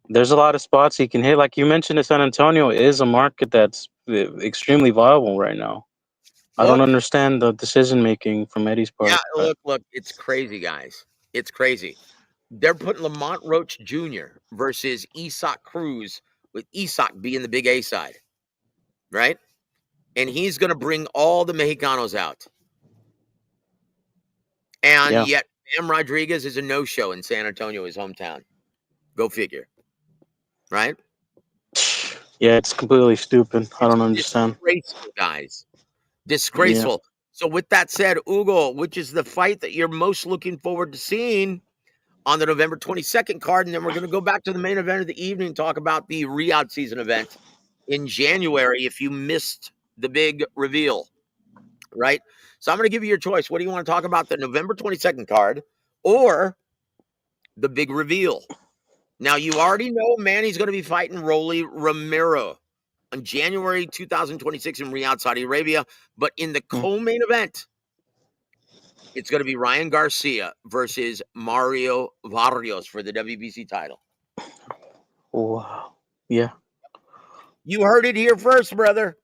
there's a lot of spots he can hit. Like you mentioned, San Antonio is a market that's extremely viable right now. I don't Look, understand the decision making from Eddie's yeah, part. But look, it's crazy, guys. It's crazy. They're putting Lamont Roach Jr. versus Isak Cruz, with Isak being the big A side, right? And he's going to bring all the Mexicanos out. And yeah, yet, Bam Rodriguez is a no-show in San Antonio, his hometown. Go figure, right? yeah, it's completely stupid. I It's don't understand. disgraceful, guys. Yeah. Disgraceful. So, with that said, Hugo, which is the fight that you're most looking forward to seeing on the November 22nd card? And then we're going to go back to the main event of the evening and talk about the Riyadh season event in January if you missed the big reveal, right? So, I'm going to give you your choice. What do you want to talk about, the November 22nd card or the big reveal? Now, you already know Manny's going to be fighting Romero on January 2026 in Riyadh, Saudi Arabia. But in the co-main event, it's going to be Ryan Garcia versus Mario Barrios for the WBC title. Wow. Yeah. You heard it here first, brother.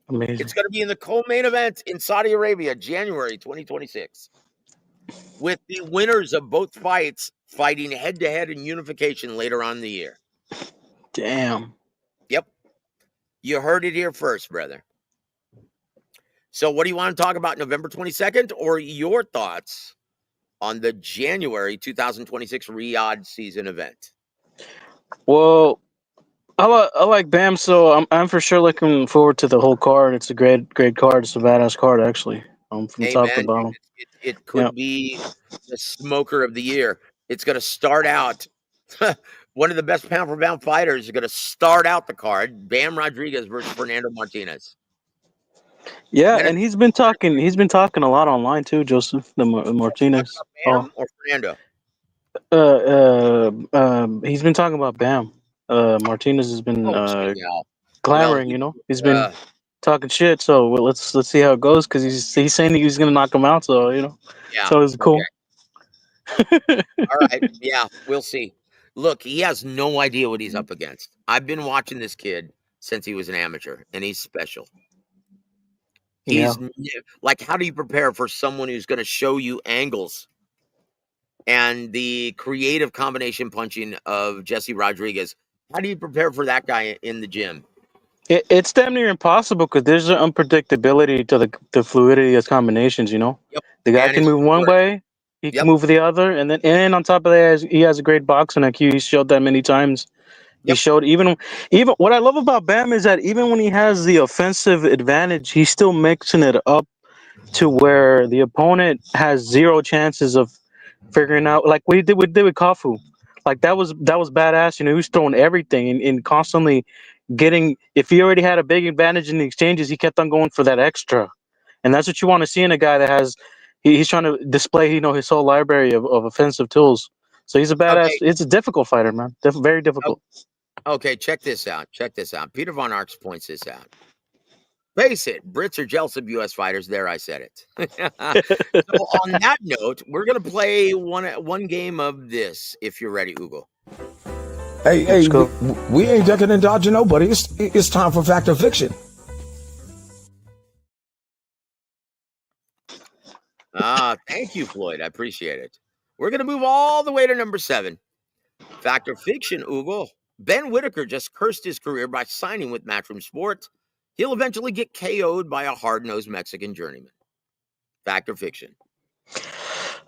Amazing. It's going to be in the co-main event in Saudi Arabia, January 2026. With the winners of both fights fighting head-to-head in unification later on in the year. Damn. Yep. You heard it here first, brother. So what do you want to talk about, November 22nd, or your thoughts on the January 2026 Riyadh season event? Well, I like Bam, so I'm for sure looking forward to the whole card. It's a great card. It's a badass card, actually. From top to Amen. bottom. It Yeah. could be the smoker of the year. It's going to start out. One of the best pound for pound fighters is going to start out the card. Bam Rodriguez versus Fernando Martinez. Yeah, Then and he's been talking. He's been talking a lot online too, Joseph Martinez. Bam or Fernando. He's been talking about Bam. Martinez has been Yeah. Well, clamoring. He's been talking shit. So let's see how it goes because he's saying he's gonna knock him out. So yeah. so it's cool. Okay. All right. Yeah, we'll see. Look, he has no idea what he's up against. I've been watching this kid since he was an amateur, and he's special. He's like, how do you prepare for someone who's going to show you angles and the creative combination punching of Jesse Rodriguez? How do you prepare for that guy in the gym? It's damn near impossible because there's an unpredictability to the fluidity of combinations. Yep. The guy can move one way, he can move the other, and then on top of that, he has a great boxing IQ. He showed that many times. He showed even what I love about Bam is that even when he has the offensive advantage, he's still mixing it up to where the opponent has zero chances of figuring out, like what he did with Kafu. Like that was badass. He was throwing everything and constantly getting. If he already had a big advantage in the exchanges, he kept on going for that extra, and that's what you want to see in a guy that has. He's trying to display, his whole library of offensive tools. So he's a badass. Okay. It's a difficult fighter, man. Very difficult. Okay, check this out. Peter Von Arx points this out. Face it, Brits are jealous of U.S. fighters. There, I said it. So on that note, we're going to play one game of this, if you're ready, Hugo. Hey, we ain't ducking and dodging nobody. It's time for Fact or Fiction. Thank you, Floyd. I appreciate it. We're going to move all the way to number 7. Fact or Fiction, Hugo. Ben Whitaker just cursed his career by signing with Matchroom Sports. He'll eventually get KO'd by a hard-nosed Mexican journeyman. Fact or fiction?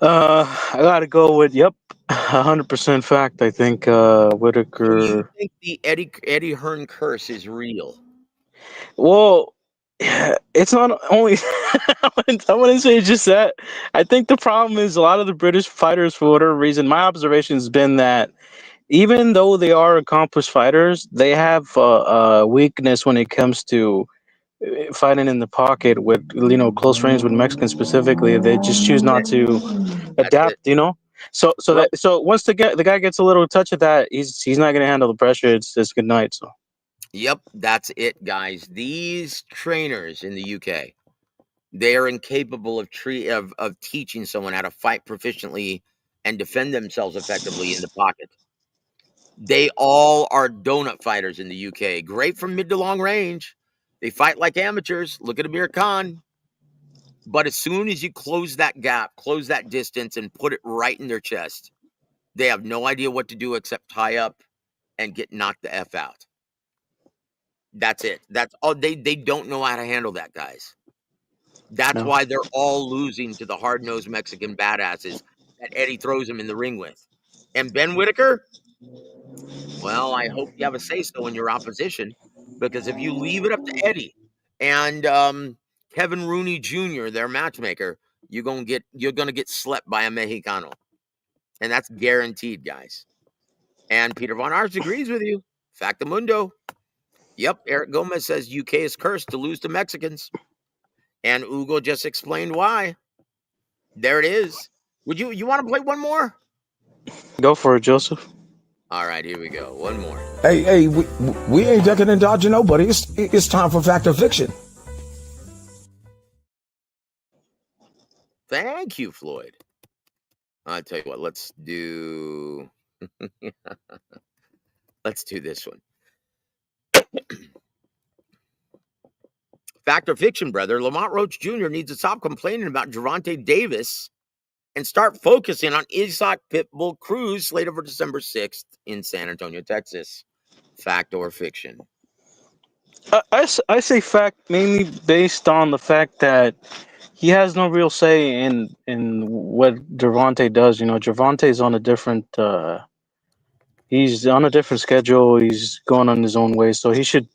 I gotta go with 100% fact. I think Whitaker. Do you think the Eddie Hearn curse is real? Well, it's not only. I wouldn't say just that. I think the problem is a lot of the British fighters, for whatever reason, my observation has been that even though they are accomplished fighters, they have a weakness when it comes to fighting in the pocket with close range with Mexicans specifically. They just choose not to adapt. So once the guy gets a little touch of that, he's not gonna handle the pressure. It's good night. So Yep, that's it, guys. These trainers in the UK, they are incapable of teaching someone how to fight proficiently and defend themselves effectively in the pocket. They all are donut fighters in the UK. Great from mid to long range. They fight like amateurs. Look at Amir Khan. But as soon as you close that gap, close that distance, and put it right in their chest, they have no idea what to do except tie up and get knocked the F out. That's it. That's all. They don't know how to handle that, guys. That's no. why they're all losing to the hard-nosed Mexican badasses that Eddie throws them in the ring with. And Ben Whitaker, well, I hope you have a say-so in your opposition, because if you leave it up to Eddie and Kevin Rooney Jr., their matchmaker, you're gonna get slept by a Mexicano, and that's guaranteed, guys. And Peter Von Arch agrees with you. Factamundo. Yep, Eric Gomez says UK is cursed to lose to Mexicans, and Ugo just explained why. There it is. Would you want to play one more? Go for it, Joseph. All right, here we go. One more. Hey, we ain't ducking and dodging nobody. It's time for fact or fiction. Thank you, Floyd. I'll tell you what. Let's do this one. Fact or fiction, brother? Lamont Roach Jr. needs to stop complaining about Gervonta Davis and start focusing on Isaac Pitbull Cruz, slated for December 6th in San Antonio, Texas. Fact or fiction? I say fact, mainly based on the fact that he has no real say in what Gervonta does. You know, Gervonta's on a different. He's on a different schedule. He's going on his own way, so he should,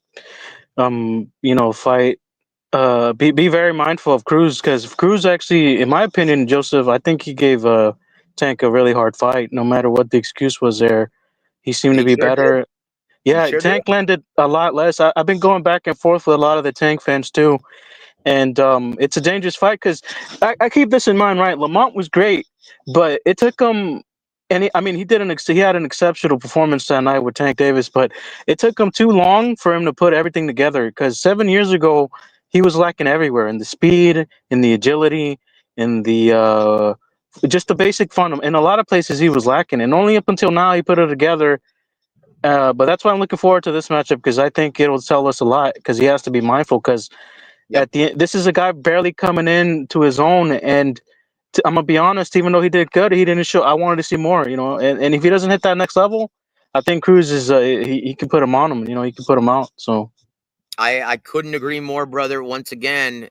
fight. Be very mindful of Cruz, because Cruz actually, in my opinion, Joseph, I think he gave Tank a really hard fight. No matter what the excuse was there, he seemed to He be sure did. better. He Yeah, sure did. Tank landed a lot less. I've been going back and forth with a lot of the Tank fans too, and it's a dangerous fight because I keep this in mind, right? Lamont was great, but it took him, and he had an exceptional performance that night with Tank Davis, but it took him too long for him to put everything together. Because 7 years ago, he was lacking everywhere, in the speed, in the agility, in the just the basic fun. In a lot of places, he was lacking, and only up until now he put it together. But that's why I'm looking forward to this matchup, because I think it'll tell us a lot. Because he has to be mindful. Because Yep. this is a guy barely coming in to his own, and I'm gonna be honest. Even though he did good, he didn't show. I wanted to see more, And if he doesn't hit that next level, I think Cruz is he can put him on him. He can put him out. So I couldn't agree more, brother. Once again,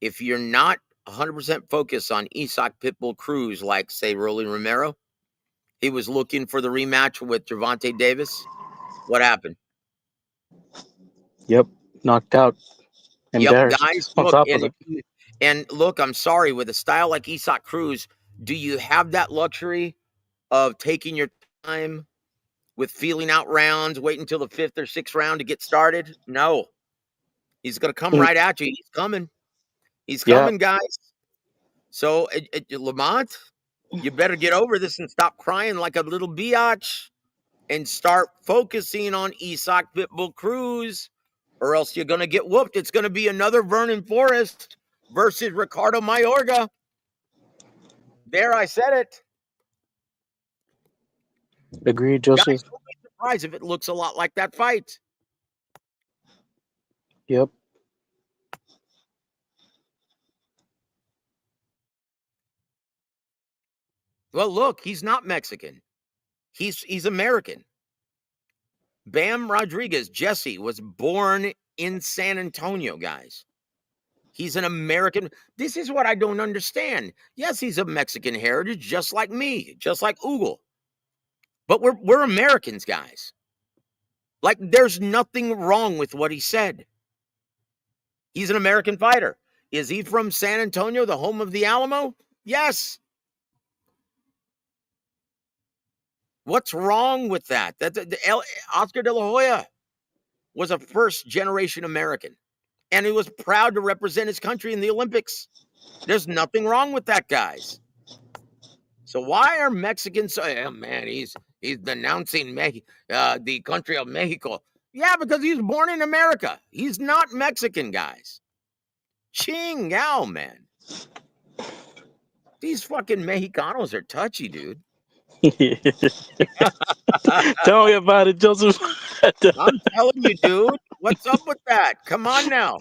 if you're not 100% focused on Isaac Pitbull Cruz, like, say, Rolly Romero, he was looking for the rematch with Gervonta Davis. What happened? yep, knocked out, Yep, guys, embarrassed. On look, top of it, and look, I'm sorry, with a style like Isaac Cruz, do you have that luxury of taking your time with feeling out rounds, waiting until the 5th or 6th round to get started? No. He's going to come Mm, right at you. He's coming. He's yeah, coming, guys. So, Lamont, you better get over this and stop crying like a little biatch and start focusing on Isaac Pitbull Cruz, or else you're going to get whooped. It's going to be another Vernon Forrest versus Ricardo Mayorga. There, I said it. agreed, Guys, Joseph. don't be surprised if it looks a lot like that fight. Yep, Well, look, he's not Mexican. He's American. Bam Rodriguez, Jesse, was born in San Antonio, guys. He's an American. This is what I don't understand. Yes, he's of Mexican heritage, just like me, just like Ugo. But we're Americans, guys. Like, there's nothing wrong with what he said. He's an American fighter. Is he from San Antonio, the home of the Alamo? Yes. What's wrong with that? Oscar De La Hoya was a first-generation American, and he was proud to represent his country in the Olympics. There's nothing wrong with that, guys. So why are Mexicans? Oh, man, he's denouncing the country of Mexico. Yeah, because he's born in America. He's not Mexican, guys. Chingao, man. These fucking Mexicanos are touchy, dude. Tell me about it, Joseph. I'm telling you, dude. What's up with that? Come on now.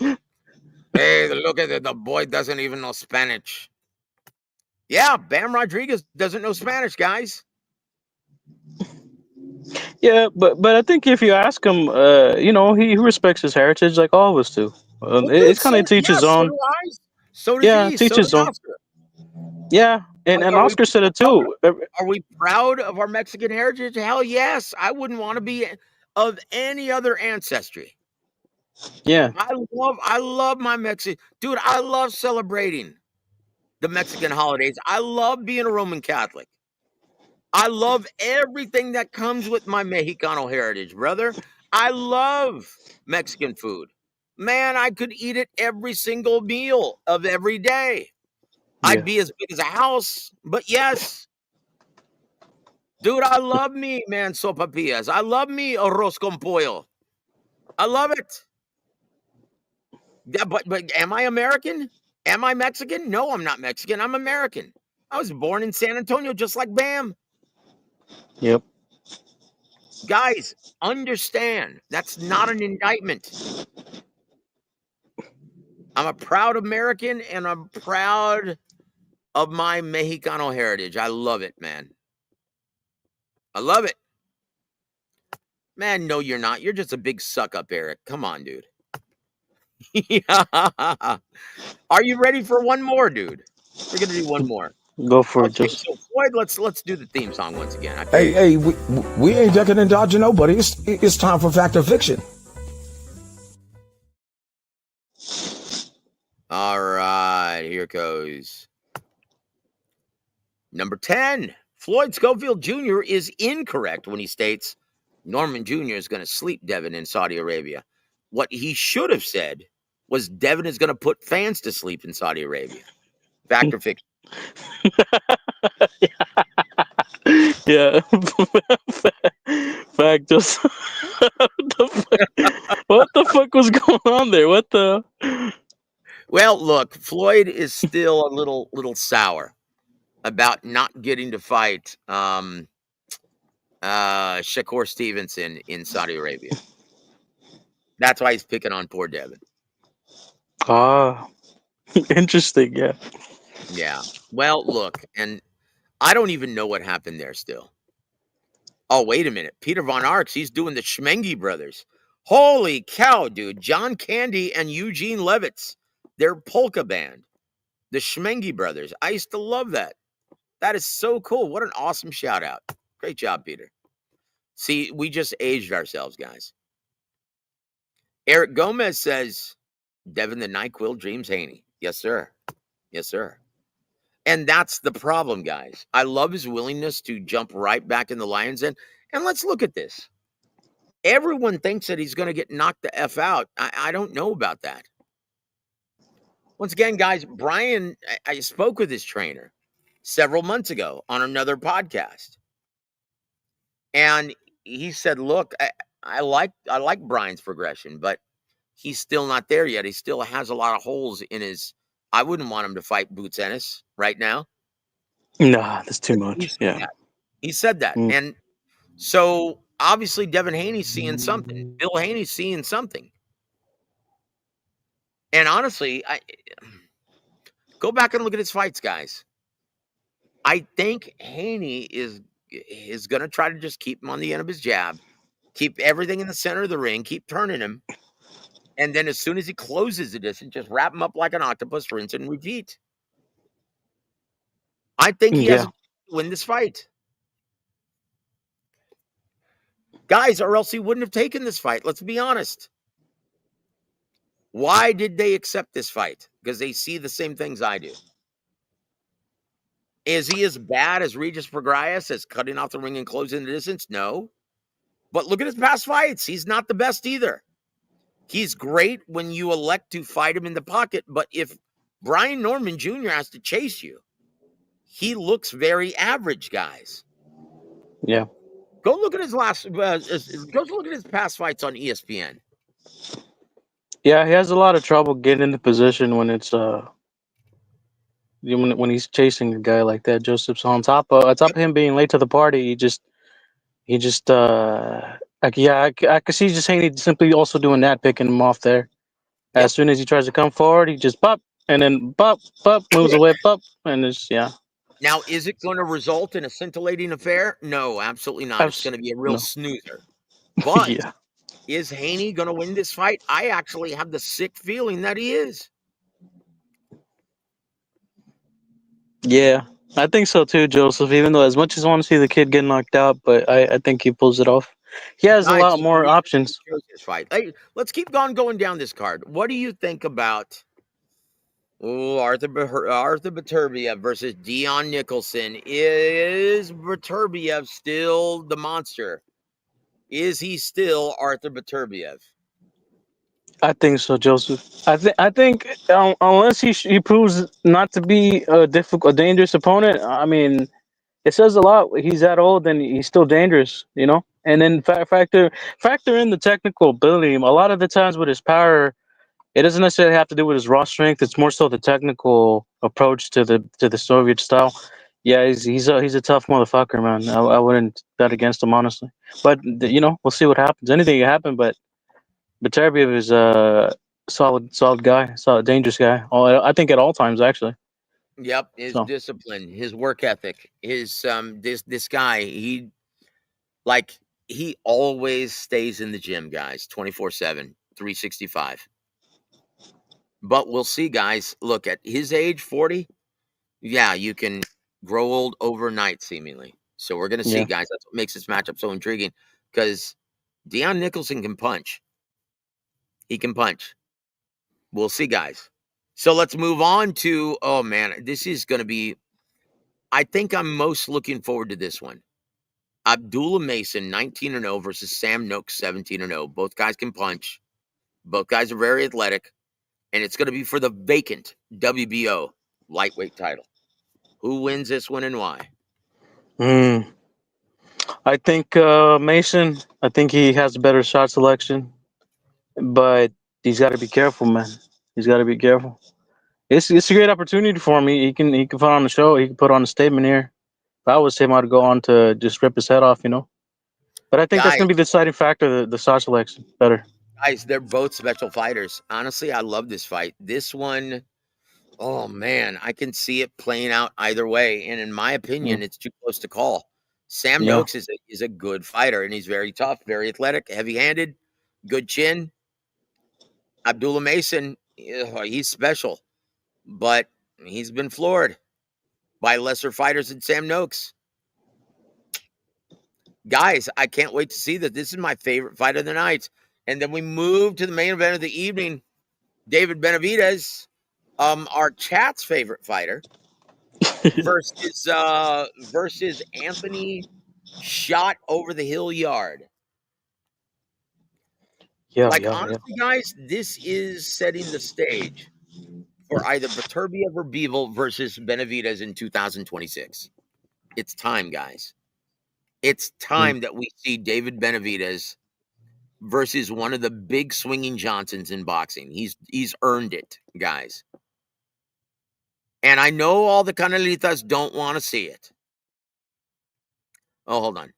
Hey, look at it. The boy doesn't even know Spanish. Yeah, Bam Rodriguez doesn't know Spanish, guys. Yeah, but I think if you ask him, he respects his heritage like all of us do. Well, dude, It's kind of teach his so own. do I. So does Yeah, he. teach So his does own. Oscar. Yeah, and Are we Oscar said it proud? too. Are we proud of our Mexican heritage? Hell yes. I wouldn't want to be of any other ancestry. Yeah, I love my Mexican. Dude, I love celebrating the Mexican holidays. I love being a Roman Catholic. I love everything that comes with my Mexicano heritage, brother. I love Mexican food. Man, I could eat it every single meal of every day. I'd yeah, be as big as a house, but yes. Dude, I love me, man, sopapillas. I love me arroz con pollo. I love it. Yeah, but am I American? Am I Mexican? No, I'm not Mexican. I'm American. I was born in San Antonio just like Bam. yep. Guys, understand that's not an indictment. I'm a proud American and I'm proud of my Mexicano heritage. I love it, man. I love it. Man, no, you're not. You're just a big suck up, Eric. Come on, dude. Are you ready for one more, dude? We're gonna do one more. Go for it, Okay, Joseph. so Floyd, let's do the theme song once again. I feel Hey, we ain't ducking and dodging nobody. It's time for fact or fiction. all right, here goes. Number 10. Floyd Schofield Jr. is incorrect when he states Norman Jr. is going to sleep Devin in Saudi Arabia. What he should have said was Devin is going to put fans to sleep in Saudi Arabia. Fact or fiction? Yeah. Fact, Joseph. What the fuck was going on there? What the? Well, look, Floyd is still a little sour about not getting to fight Shakur Stevenson in Saudi Arabia. That's why he's picking on poor Devin. Ah, interesting. Yeah. Yeah. Well, look, and I don't even know what happened there still. Oh, wait a minute. Peter Von Arx, he's doing the Schmengi brothers. Holy cow, dude. John Candy and Eugene Levitz. Their polka band. The Schmengi brothers. I used to love that. That is so cool. What an awesome shout out. Great job, Peter. See, we just aged ourselves, guys. Eric Gomez says, Devin the NyQuil dreams Haney. Yes, sir. Yes, sir. And that's the problem, guys. I love his willingness to jump right back in the lion's den. And let's look at this. Everyone thinks that he's going to get knocked the F out. I don't know about that. Once again, guys, Brian, I spoke with his trainer several months ago on another podcast. And he said, look, I like Brian's progression, but he's still not there yet. He still has a lot of holes in his. I wouldn't want him to fight Boots Ennis right now. Nah, that's too He much. said Yeah. that. He said that. Mm. And so obviously Devin Haney's seeing something. Bill Haney's seeing something. And honestly, go back and look at his fights, guys. I think Haney is going to try to just keep him on the end of his jab, keep everything in the center of the ring, keep turning him. And then as soon as he closes the distance, just wrap him up like an octopus, rinse and repeat. I think he has Yeah. to win this fight. Guys, or else he wouldn't have taken this fight. Let's be honest. Why did they accept this fight? Because they see the same things I do. Is he as bad as Regis Prograis as cutting off the ring and closing the distance? No. But look at his past fights. He's not the best either. He's great when you elect to fight him in the pocket. But if Brian Norman Jr. has to chase you, he looks very average, guys. Yeah. Go look at his go look at his past fights on ESPN. Yeah, he has a lot of trouble getting into position when it's when he's chasing a guy like that, Joseph. So on top of him being late to the party, he just like yeah, I could see just Haney simply also doing that, picking him off there. As Yep. soon as he tries to come forward, he just pop and then pop moves away, pop, and it's yeah. Now, is it going to result in a scintillating affair? No, absolutely not. It's going to be a real No. snoozer. But Yeah. is Haney going to win this fight? I actually have the sick feeling that he is. Yeah, I think so too, Joseph. Even though as much as I want to see the kid get knocked out, but I think he pulls it off. He has a Guys, lot so the more reason we options. chose this fight. Hey, let's keep going down this card. What do you think about Arthur Beterbiev versus Dion Nicholson? Is Beterbiev still the monster? Is he still Arthur Beterbiev? I think so, Joseph. I think unless he proves not to be a dangerous opponent, I mean, it says a lot. He's that old and he's still dangerous, you know. And then factor in the technical ability. A lot of the times with his power, it doesn't necessarily have to do with his raw strength. It's more so the technical approach to the Soviet style. Yeah, he's a tough motherfucker, man. I wouldn't bet against him honestly, but you know we'll see what happens. Anything can happen, but Beterbiev is a solid guy, solid dangerous guy. I think at all times actually. Yep, his So discipline, his work ethic, his this guy, he always stays in the gym, guys, 24/7, 365. But we'll see, guys. Look at his age, 40. Yeah, you can grow old overnight, seemingly. So we're gonna see, yeah, guys. That's what makes this matchup so intriguing because Dion Nicholson can punch. He can punch. We'll see, guys. So let's move on to oh man, this is gonna be. I think I'm most looking forward to this one. Abdullah Mason, 19-0 versus Sam Noakes, 17-0. Both guys can punch. Both guys are very athletic. And it's going to be for the vacant WBO lightweight title. Who wins this one and why? mm. I think Mason. I think he has a better shot selection, but he's got to be careful, man. He's got to be careful. It's a great opportunity for him. He can put on the show. He can put on a statement here. If I was him, I'd go on to just rip his head off, you know. But I think that's Guys, going to be the deciding factor. The shot selection better. they're both special fighters. Honestly, I love this fight. This one, oh man, I can see it playing out either way. And in my opinion, Mm, it's too close to call. Sam yeah, Noakes is a good fighter, and he's very tough, very athletic, heavy-handed, good chin. Abdullah Mason, he's special, but he's been floored by lesser fighters than Sam Noakes. Guys, I can't wait to see that. This is my favorite fight of the night. And then we move to the main event of the evening. David Benavidez, our chat's favorite fighter, versus Anthony Shot Over the Hill Yard. yeah, Like yeah, yeah. honestly, guys, this is setting the stage for either Beterbiev or Bivol versus Benavidez in 2026. It's time, guys. It's Mm. time that we see David Benavidez versus one of the big swinging Johnsons in boxing. He's earned it, guys. And I know all the Canelitas don't want to see it. Oh, hold on.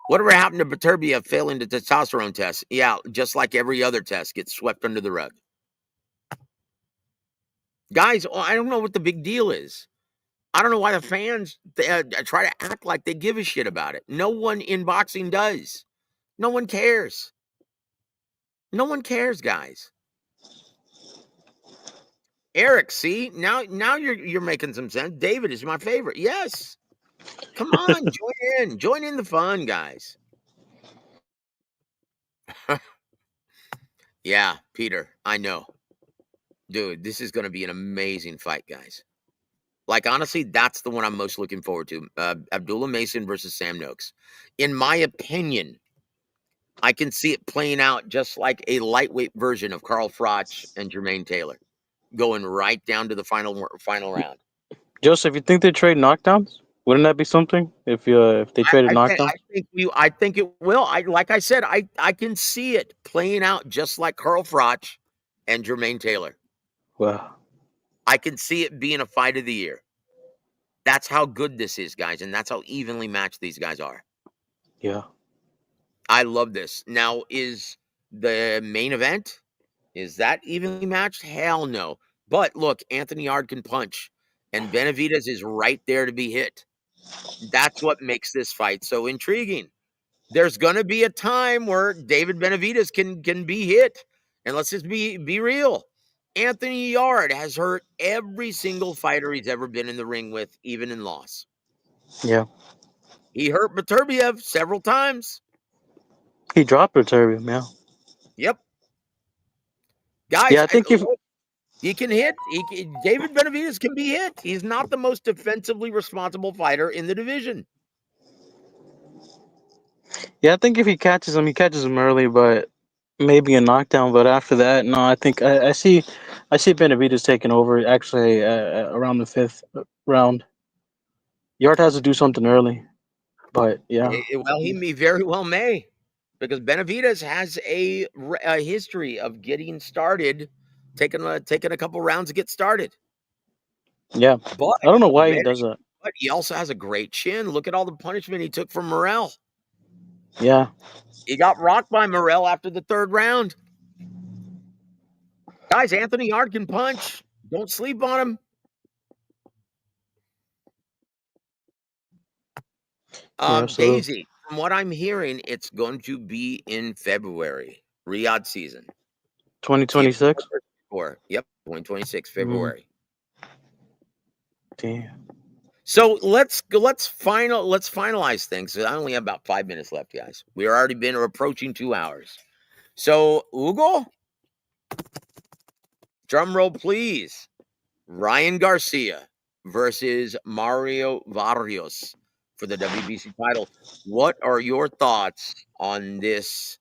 Whatever happened to Beterbiev failing the testosterone test? Yeah, just like every other test, gets swept under the rug. Guys, I don't know what the big deal is. I don't know why the fans try to act like they give a shit about it. No one in boxing does. No one cares. No one cares, guys. Eric, see, now you're making some sense. David is my favorite. Yes. Come on, join in. Join in the fun, guys. Yeah, Peter, I know. Dude, this is going to be an amazing fight, guys. Like, honestly, that's the one I'm most looking forward to. Abdullah Mason versus Sam Noakes. In my opinion, I can see it playing out just like a lightweight version of Carl Froch and Jermaine Taylor, going right down to the final round. Joseph, you think they trade knockdowns? Wouldn't that be something if they traded knockdowns? I think it will. Like I said, I can see it playing out just like Carl Froch and Jermaine Taylor. Well, I can see it being a fight of the year. That's how good this is, guys, and that's how evenly matched these guys are. yeah. I love this. Now, is the main event, is that evenly matched? Hell no. But look, Anthony Yard can punch, and Benavidez is right there to be hit. That's what makes this fight so intriguing. There's going to be a time where David Benavidez can be hit, and let's just be real. Anthony Yard has hurt every single fighter he's ever been in the ring with, even in loss. Yeah. He hurt Beterbiev several times. He dropped Returbium, yeah. Yep. Guys, Yeah, I think if look, he can hit. David Benavidez can be hit. He's not the most defensively responsible fighter in the division. yeah, I think if he catches him early, but maybe a knockdown. But after that, no, I think I see Benavidez taking over. Actually, around the fifth round, Yard has to do something early. But yeah, Well, he very well may, because Benavidez has a history of getting started, taking a couple rounds to get started. yeah, But I don't know why he does that. he also has a great chin. Look at all the punishment he took from Morrell. Yeah, He got rocked by Morrell after the third round. Guys, Anthony Yard can punch. Don't sleep on him. yeah, absolutely. Daisy, from what I'm hearing, it's going to be in February, Riyadh season. 2026. Yep, 2026 Mm, February. damn. So let's finalize things. I only have about 5 minutes left, guys. We're approaching 2 hours. So Hugo, drum roll, please. Ryan Garcia versus Mario Varrios for the WBC title. What are your thoughts on this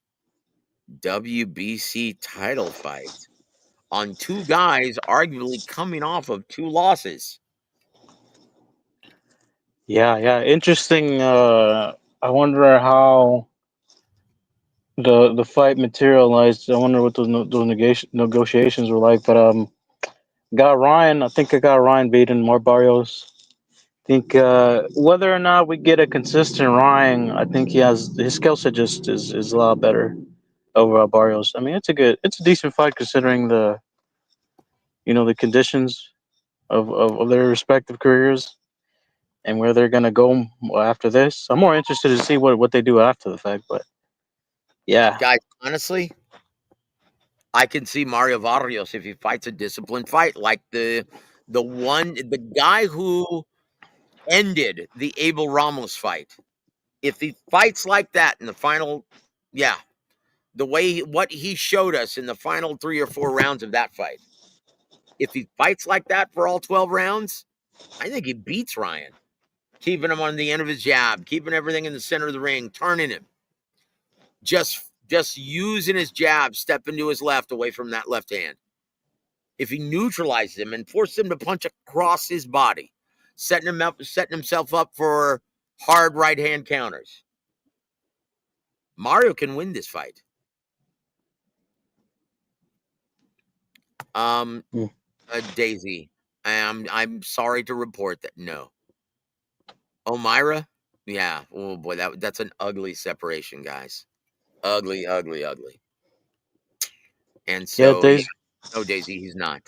WBC title fight? On two guys arguably coming off of two losses. Yeah, yeah, interesting. I wonder how the fight materialized. I wonder what those negotiations were like. But got Ryan. I think I got Ryan beating more Barrios. I think whether or not we get a consistent Ryan, I think he has his skill set just is a lot better over Barrios. I mean, it's a decent fight considering the conditions of their respective careers and where they're gonna go after this. I'm more interested to see what they do after the fact. But yeah, Guys, honestly, I can see Mario Varrios if he fights a disciplined fight like the guy who ended the Abel Ramos fight. If he fights like that in the final, yeah, what he showed us in the final 3 or 4 rounds of that fight. If he fights like that for all 12 rounds, I think he beats Ryan. Keeping him on the end of his jab, keeping everything in the center of the ring, turning him. Just using his jab, stepping to his left away from that left hand. If he neutralizes him and forces him to punch across his body, setting himself up for hard right hand counters, Mario can win this fight. Um, mm. Daisy, I'm sorry to report that no. Omira, yeah. Oh boy, that's an ugly separation, guys. Ugly, ugly, ugly. And Yeah, so, yeah, Daisy. no, Daisy, he's not.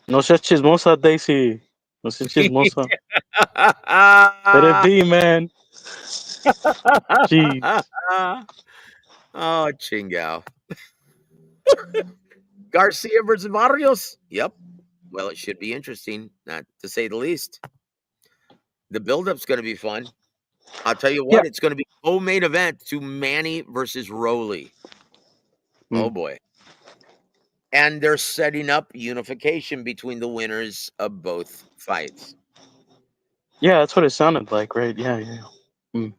No se chismosa, Daisy. No se chismosa. Let it be, man. Jeez. Oh, Chingao. Garcia versus Barrios. Yep. Well, it should be interesting, not to say the least. The build-up's going to be fun. I'll tell you Yeah. what, it's going to be co-main event to Manny versus Roley. Oh Mm. boy. And they're setting up unification between the winners of both fights. Yeah, that's what it sounded like, right? Yeah, yeah. Mm.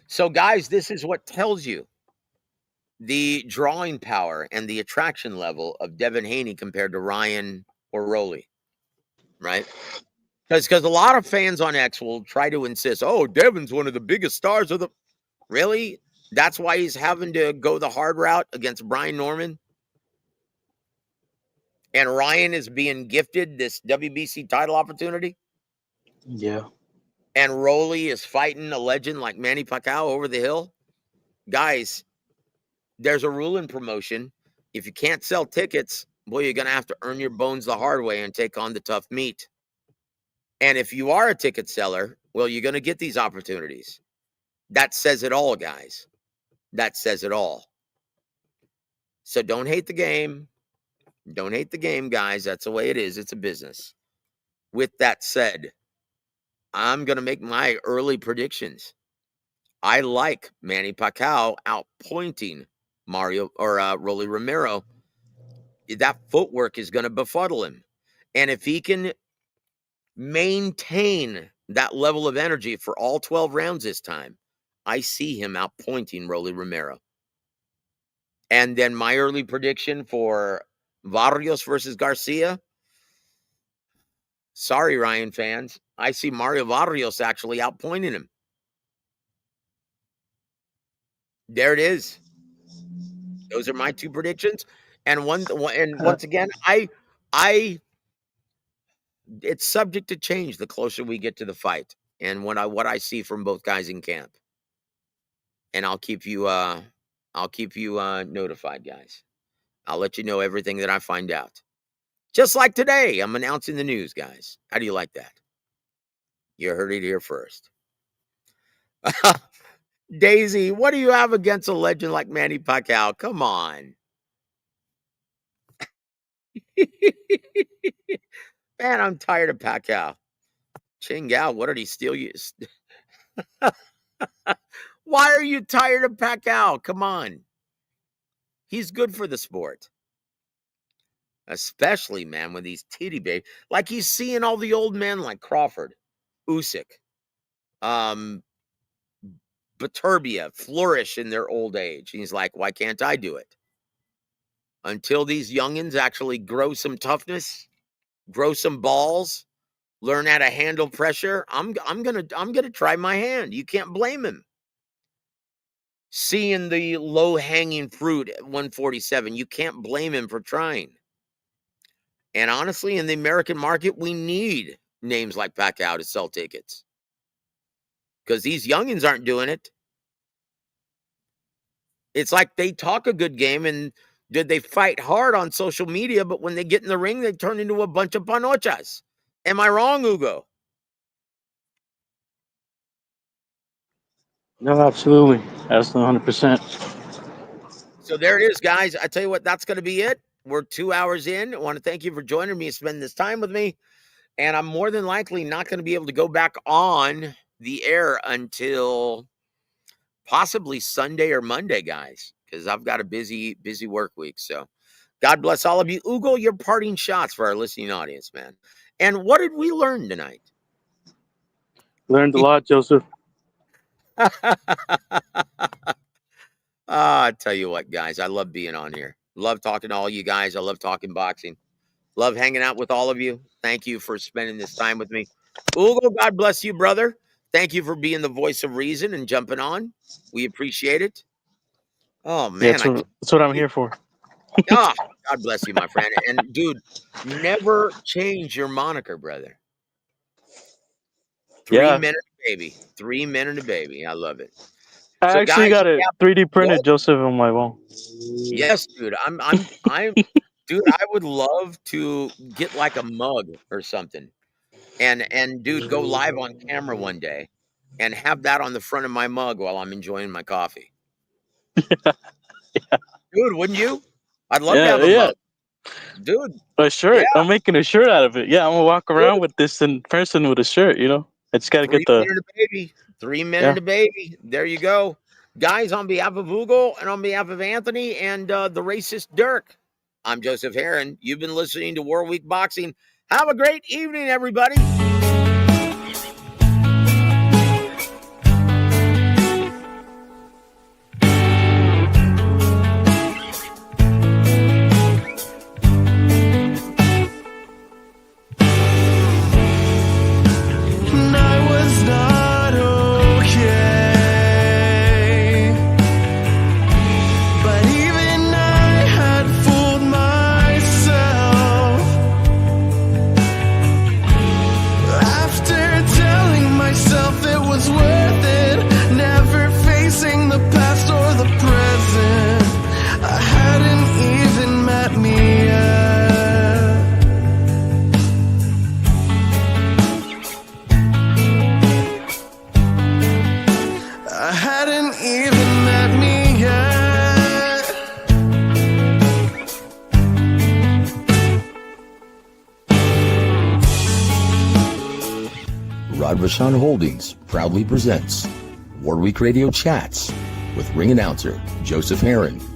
So, guys, this is what tells you the drawing power and the attraction level of Devin Haney compared to Ryan or Roley. right? Because a lot of fans on X will try to insist, oh, Devin's one of the biggest stars of the. Really? That's why he's having to go the hard route against Brian Norman? And Ryan is being gifted this WBC title opportunity? Yeah. And Rolly is fighting a legend like Manny Pacquiao over the hill? Guys, there's a rule in promotion. If you can't sell tickets, boy, you're going to have to earn your bones the hard way and take on the tough meat. And if you are a ticket seller, well, you're going to get these opportunities. That says it all, guys. That says it all. So don't hate the game. Don't hate the game, guys. That's the way it is. It's a business. With that said, I'm going to make my early predictions. I like Manny Pacquiao outpointing Rolly Romero. That footwork is going to befuddle him. And if he can maintain that level of energy for all 12 rounds this time, I see him outpointing Rolly Romero. And then my early prediction for Barrios versus Garcia. Sorry, Ryan fans. I see Mario Barrios actually outpointing him. There it is. Those are my two predictions. And once again, it's subject to change the closer we get to the fight and what I see from both guys in camp. And I'll keep you notified, guys. I'll let you know everything that I find out. Just like today, I'm announcing the news, guys. How do you like that? You heard it here first. Daisy, what do you have against a legend like Manny Pacquiao? Come on. Man, I'm tired of Pacquiao. Chingao, what did he steal you? Why are you tired of Pacquiao? Come on. He's good for the sport. Especially, man, with these titty babies. Like he's seeing all the old men like Crawford, Usyk, Baturbia flourish in their old age. He's like, why can't I do it? Until these youngins actually grow some toughness, grow some balls, learn how to handle pressure, I'm gonna try my hand. You can't blame him. Seeing the low-hanging fruit at 147, you can't blame him for trying. And honestly, in the American market, we need names like Pacquiao to sell tickets. Because these youngins aren't doing it. It's like they talk a good game and they fight hard on social media, but when they get in the ring, they turn into a bunch of panochas. Am I wrong, Hugo? No, absolutely. That's 100%. So there it is, guys. I tell you what, that's going to be it. We're 2 hours in. I want to thank you for joining me and spending this time with me. And I'm more than likely not going to be able to go back on the air until possibly Sunday or Monday, guys, because I've got a busy work week. So God bless all of you. Hugo, your parting shots for our listening audience, man. And what did we learn tonight? Learned a lot, Joseph. I tell you what, guys, I love being on here. Love talking to all you guys. I love talking boxing. Love hanging out with all of you. Thank you for spending this time with me. Hugo, God bless you, brother. Thank you for being the voice of reason and jumping on. We appreciate it. Oh, man. Yeah, that's what I'm here for. God bless you, my friend. And, dude, never change your moniker, brother. 3 men and a baby. 3 men and a baby. I love it. I actually got it 3D printed, Joseph, on my wall. Yes, dude. I'm dude, I would love to get like a mug or something. And dude, go live on camera one day and have that on the front of my mug while I'm enjoying my coffee. Yeah. Dude, wouldn't you? I'd love to have a mug. Dude. A shirt. Yeah. I'm making a shirt out of it. Yeah, I'm gonna walk around with this in person with a shirt, you know. I just gotta get the 3 men and a baby. 3 men and a baby. There you go. Guys, on behalf of Hugo and on behalf of Anthony and the racist Dirk, I'm Joseph Heron. You've been listening to WaraWeek Boxing. Have a great evening, everybody. Rod Vashon Holdings proudly presents WaraWeek Radio Chats with ring announcer Joseph Herron.